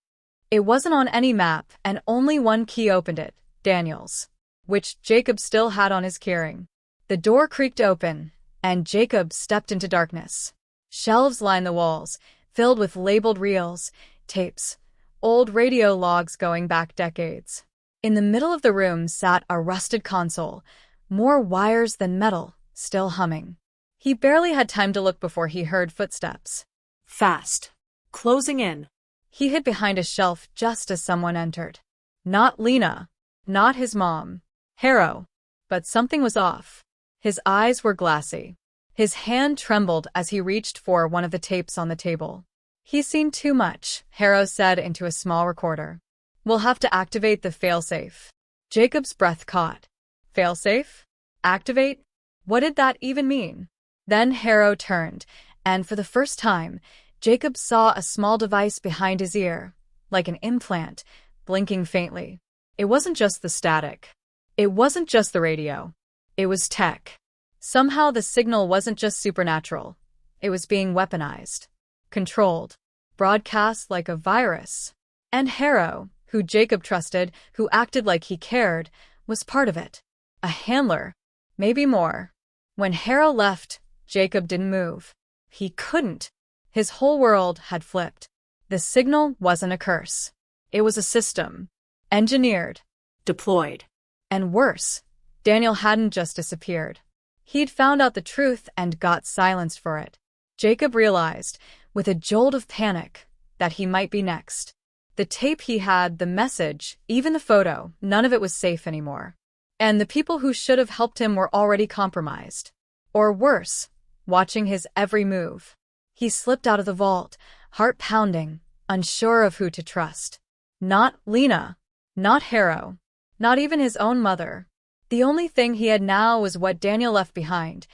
It wasn't on any map, and only one key opened it, Daniel's, which Jacob still had on his keyring. The door creaked open, and Jacob stepped into darkness. Shelves lined the walls, filled with labeled reels, tapes, old radio logs going back decades. In the middle of the room sat a rusted console, more wires than metal, still humming. He barely had time to look before he heard footsteps. Fast. Closing in. He hid behind a shelf just as someone entered. Not Lena. Not his mom. Harrow. But something was off. His eyes were glassy. His hand trembled as he reached for one of the tapes on the table. "He's seen too much," Harrow said into a small recorder. "We'll have to activate the failsafe." Jacob's breath caught. Failsafe? Activate? What did that even mean? Then Harrow turned, and for the first time, Jacob saw a small device behind his ear, like an implant, blinking faintly. It wasn't just the static. It wasn't just the radio. It was tech. Somehow the signal wasn't just supernatural. It was being weaponized, controlled, broadcast like a virus. And Harrow, who Jacob trusted, who acted like he cared, was part of it. A handler. Maybe more. When Harrow left, Jacob didn't move. He couldn't. His whole world had flipped. The signal wasn't a curse. It was a system. Engineered. Deployed. And worse, Daniel hadn't just disappeared. He'd found out the truth and got silenced for it. Jacob realized, with a jolt of panic, that he might be next. The tape he had, the message, even the photo, none of it was safe anymore. And the people who should have helped him were already compromised. Or worse, watching his every move. He slipped out of the vault, heart pounding, unsure of who to trust. Not Lena. Not Harrow. Not even his own mother. The only thing he had now was what Daniel left behind,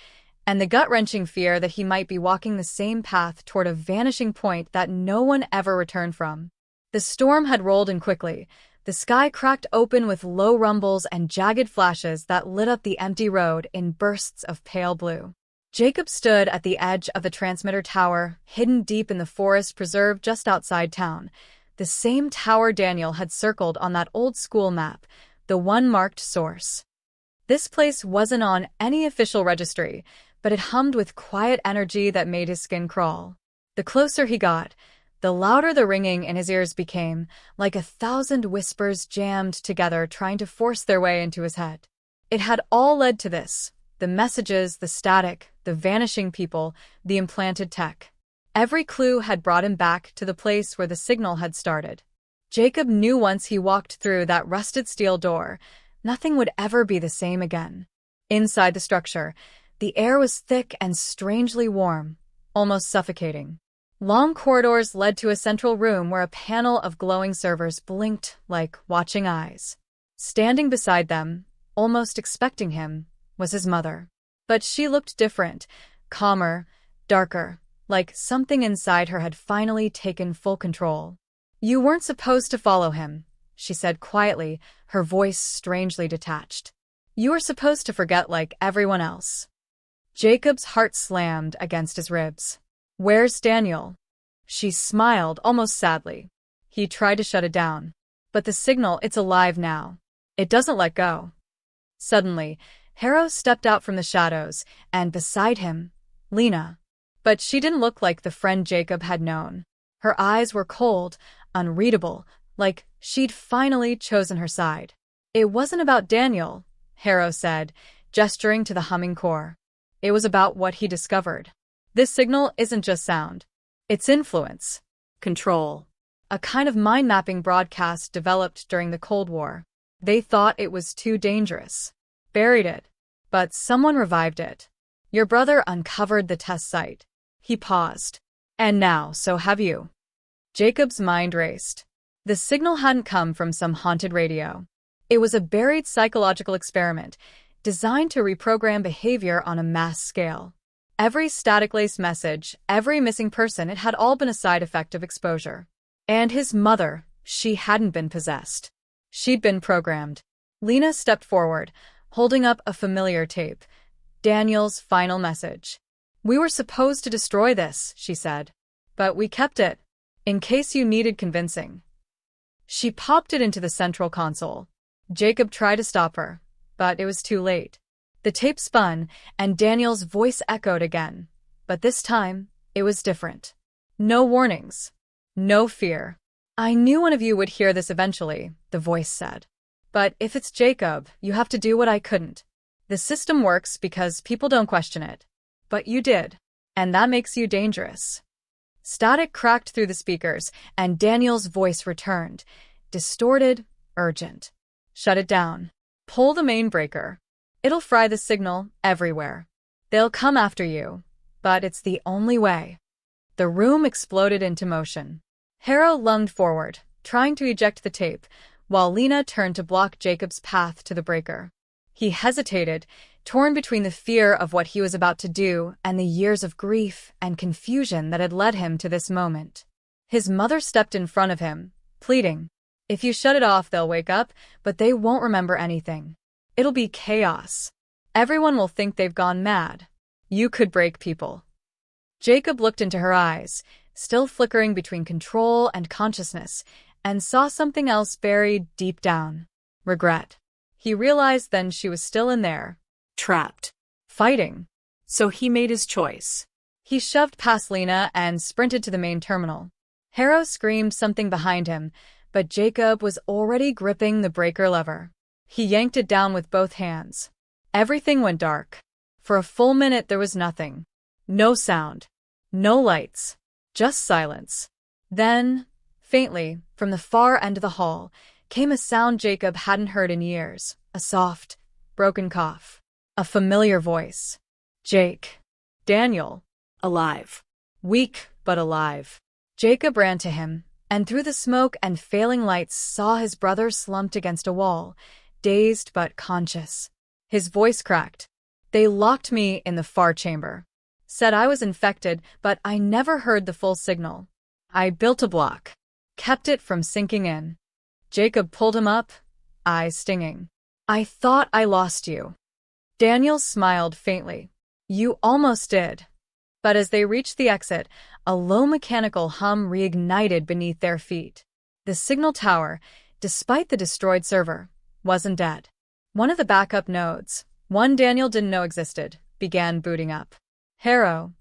and the gut-wrenching fear that he might be walking the same path toward a vanishing point that no one ever returned from. The storm had rolled in quickly. The sky cracked open with low rumbles and jagged flashes that lit up the empty road in bursts of pale blue. Jacob stood at the edge of the transmitter tower, hidden deep in the forest preserve just outside town. The same tower Daniel had circled on that old school map, the one marked source. This place wasn't on any official registry, but it hummed with quiet energy that made his skin crawl. The closer he got, the louder the ringing in his ears became, like 1,000 whispers jammed together trying to force their way into his head. It had all led to this: the messages, the static, the vanishing people, the implanted tech. Every clue had brought him back to the place where the signal had started. Jacob knew once he walked through that rusted steel door, nothing would ever be the same again. Inside the structure, the air was thick and strangely warm, almost suffocating. Long corridors led to a central room where a panel of glowing servers blinked like watching eyes. Standing beside them, almost expecting him, was his mother. But she looked different, calmer, darker, like something inside her had finally taken full control. "You weren't supposed to follow him," she said quietly, her voice strangely detached. "You were supposed to forget like everyone else." Jacob's heart slammed against his ribs. Where's Daniel? She smiled, almost sadly. He tried to shut it down. But the signal, it's alive now. It doesn't let go. Suddenly, Harrow stepped out from the shadows, and beside him, Lena. But she didn't look like the friend Jacob had known. Her eyes were cold, unreadable, like she'd finally chosen her side. It wasn't about Daniel, Harrow said, gesturing to the humming core. It was about what he discovered. This signal isn't just sound. It's influence. Control. A kind of mind-mapping broadcast developed during the Cold War. They thought it was too dangerous. Buried it. But someone revived it. Your brother uncovered the test site. He paused. And now, so have you. Jacob's mind raced. The signal hadn't come from some haunted radio. It was a buried psychological experiment designed to reprogram behavior on a mass scale. Every static-laced message, every missing person, it had all been a side effect of exposure. And his mother, she hadn't been possessed. She'd been programmed. Lena stepped forward, holding up a familiar tape. Daniel's final message. We were supposed to destroy this, she said. But we kept it, in case you needed convincing. She popped it into the central console. Jacob tried to stop her, but it was too late. The tape spun, and Daniel's voice echoed again. But this time, it was different. No warnings. No fear. I knew one of you would hear this eventually, the voice said. But if it's Jacob, you have to do what I couldn't. The system works because people don't question it. But you did. And that makes you dangerous. Static cracked through the speakers, and Daniel's voice returned. Distorted, urgent. Shut it down. Pull the main breaker. It'll fry the signal everywhere. They'll come after you. But it's the only way. The room exploded into motion. Harrow lunged forward, trying to eject the tape, while Lena turned to block Jacob's path to the breaker. He hesitated, torn between the fear of what he was about to do and the years of grief and confusion that had led him to this moment. His mother stepped in front of him, pleading. If you shut it off, they'll wake up, but they won't remember anything. It'll be chaos. Everyone will think they've gone mad. You could break people. Jacob looked into her eyes, still flickering between control and consciousness, and saw something else buried deep down. Regret. He realized then she was still in there. Trapped. Fighting. So he made his choice. He shoved past Lena and sprinted to the main terminal. Harrow screamed something behind him, but Jacob was already gripping the breaker lever. He yanked it down with both hands. Everything went dark. For a full minute there was nothing. No sound. No lights. Just silence. Then, faintly, from the far end of the hall, came a sound Jacob hadn't heard in years. A soft, broken cough. A familiar voice. Jake. Daniel. Alive. Weak, but alive. Jacob ran to him, and through the smoke and failing lights saw his brother slumped against a wall, dazed but conscious. His voice cracked. They locked me in the far chamber. Said I was infected, but I never heard the full signal. I built a block. Kept it from sinking in. Jacob pulled him up, eyes stinging. I thought I lost you. Daniel smiled faintly. You almost did. But as they reached the exit, a low mechanical hum reignited beneath their feet. The signal tower, despite the destroyed server, wasn't dead. One of the backup nodes, one Daniel didn't know existed, began booting up. Harrow,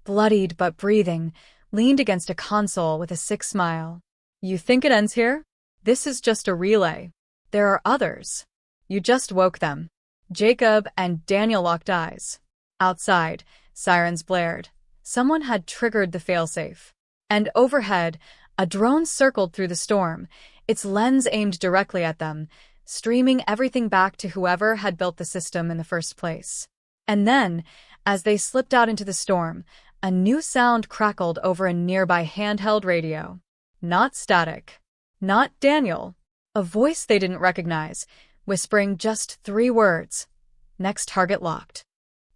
bloodied but breathing, leaned against a console with a sick smile. You think it ends here? This is just a relay. There are others. You just woke them. Jacob and Daniel locked eyes. Outside, sirens blared. Someone had triggered the failsafe. And overhead, a drone circled through the storm, its lens aimed directly at them, streaming everything back to whoever had built the system in the first place. And then, as they slipped out into the storm, a new sound crackled over a nearby handheld radio. Not static. Not Daniel. A voice they didn't recognize, whispering just 3 words. Next target locked.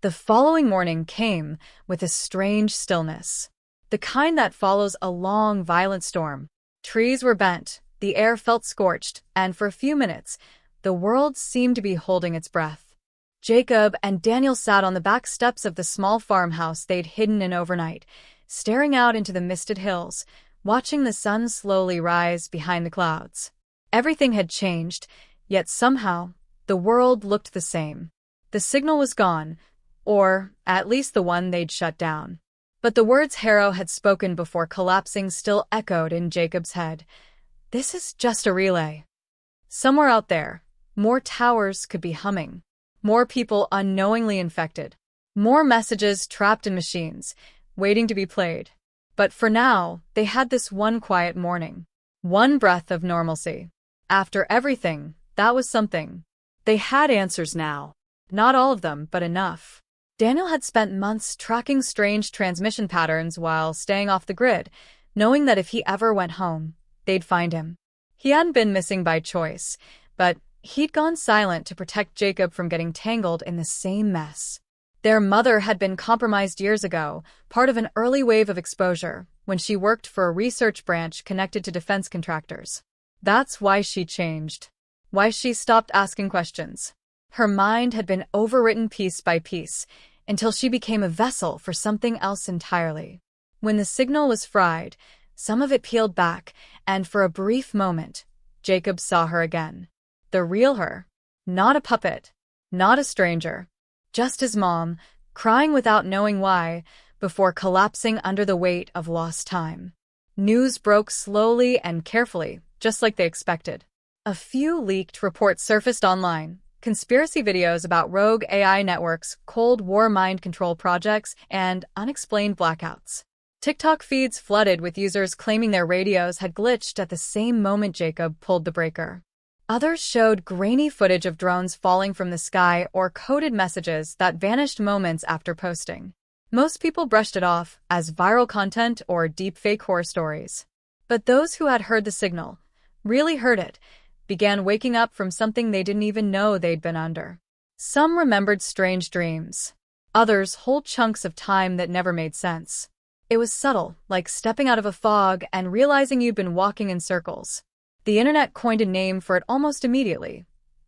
The following morning came with a strange stillness. The kind that follows a long, violent storm. Trees were bent, the air felt scorched, and for a few minutes, the world seemed to be holding its breath. Jacob and Daniel sat on the back steps of the small farmhouse they'd hidden in overnight, staring out into the misted hills, watching the sun slowly rise behind the clouds. Everything had changed, yet somehow, the world looked the same. The signal was gone, or at least the one they'd shut down. But the words Harrow had spoken before collapsing still echoed in Jacob's head. This is just a relay. Somewhere out there, more towers could be humming. More people unknowingly infected. More messages trapped in machines, waiting to be played. But for now, they had this one quiet morning. One breath of normalcy. After everything, that was something. They had answers now. Not all of them, but enough. Daniel had spent months tracking strange transmission patterns while staying off the grid, knowing that if he ever went home, they'd find him. He hadn't been missing by choice, but he'd gone silent to protect Jacob from getting tangled in the same mess. Their mother had been compromised years ago, part of an early wave of exposure, when she worked for a research branch connected to defense contractors. That's why she changed. Why she stopped asking questions. Her mind had been overwritten piece by piece, until she became a vessel for something else entirely. When the signal was fried, some of it peeled back, and for a brief moment, Jacob saw her again. The real her. Not a puppet. Not a stranger. Just his mom, crying without knowing why, before collapsing under the weight of lost time. News broke slowly and carefully, just like they expected. A few leaked reports surfaced online. Conspiracy videos about rogue AI networks, Cold War mind control projects, and unexplained blackouts. TikTok feeds flooded with users claiming their radios had glitched at the same moment Jacob pulled the breaker. Others showed grainy footage of drones falling from the sky or coded messages that vanished moments after posting. Most people brushed it off as viral content or deepfake horror stories. But those who had heard the signal, really heard it, began waking up from something they didn't even know they'd been under. Some remembered strange dreams. Others whole chunks of time that never made sense. It was subtle, like stepping out of a fog and realizing you'd been walking in circles. The internet coined a name for it almost immediately: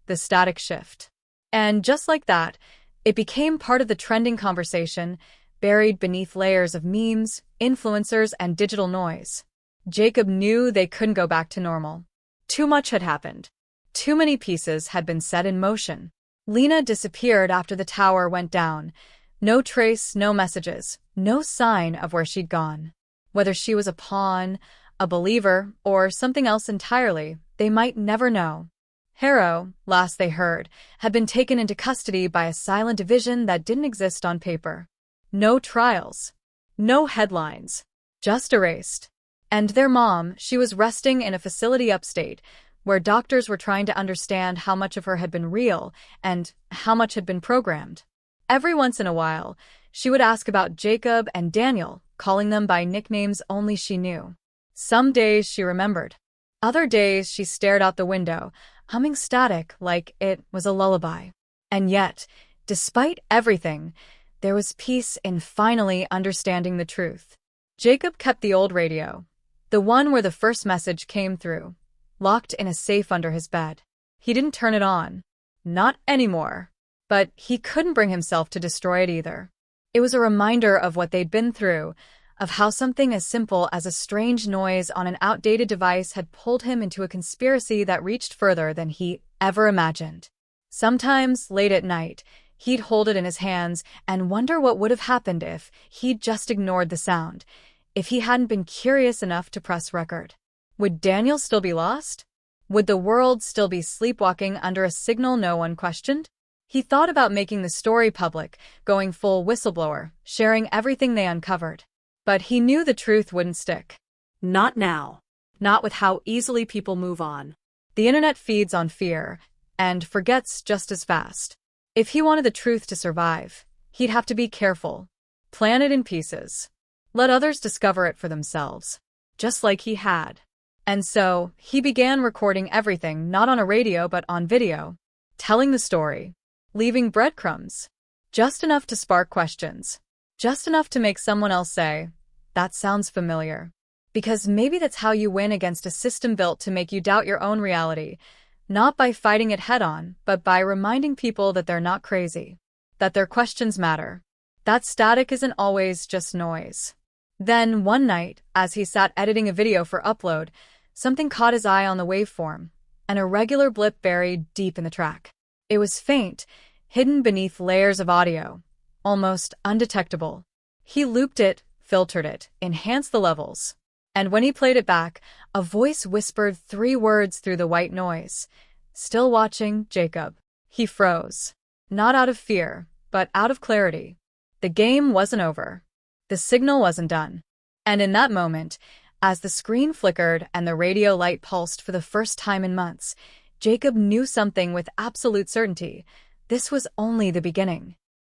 the static shift. And just like that, it became part of the trending conversation, buried beneath layers of memes, influencers, and digital noise. Jacob knew they couldn't go back to normal. Too much had happened. Too many pieces had been set in motion. Lena disappeared after the tower went down. No trace, no messages, no sign of where she'd gone. Whether she was a pawn, a believer, or something else entirely, they might never know. Harrow, last they heard, had been taken into custody by a silent division that didn't exist on paper. No trials. No headlines. Just erased. And their mom, she was resting in a facility upstate, where doctors were trying to understand how much of her had been real and how much had been programmed. Every once in a while, she would ask about Jacob and Daniel, calling them by nicknames only she knew. Some days she remembered. Other days she stared out the window, humming static like it was a lullaby. And yet, despite everything, there was peace in finally understanding the truth. Jacob kept the old radio, the one where the first message came through, locked in a safe under his bed. He didn't turn it on. Not anymore. But he couldn't bring himself to destroy it either. It was a reminder of what they'd been through, of how something as simple as a strange noise on an outdated device had pulled him into a conspiracy that reached further than he ever imagined. Sometimes, late at night, he'd hold it in his hands and wonder what would have happened if he'd just ignored the sound, if he hadn't been curious enough to press record. Would Daniel still be lost? Would the world still be sleepwalking under a signal no one questioned? He thought about making the story public, going full whistleblower, sharing everything they uncovered. But he knew the truth wouldn't stick. Not now. Not with how easily people move on. The internet feeds on fear, and forgets just as fast. If he wanted the truth to survive, he'd have to be careful. Plan it in pieces. Let others discover it for themselves. Just like he had. And so, he began recording everything not on a radio but on video. Telling the story. Leaving breadcrumbs. Just enough to spark questions. Just enough to make someone else say, "That sounds familiar." Because maybe that's how you win against a system built to make you doubt your own reality, not by fighting it head-on, but by reminding people that they're not crazy, that their questions matter, that static isn't always just noise. Then, one night, as he sat editing a video for upload, something caught his eye on the waveform, an irregular blip buried deep in the track. It was faint, hidden beneath layers of audio, almost undetectable. He looped it, filtered it, enhanced the levels. And when he played it back, a voice whispered 3 words through the white noise. "Still watching, Jacob." He froze. Not out of fear, but out of clarity. The game wasn't over. The signal wasn't done. And in that moment, as the screen flickered and the radio light pulsed for the first time in months, Jacob knew something with absolute certainty. This was only the beginning.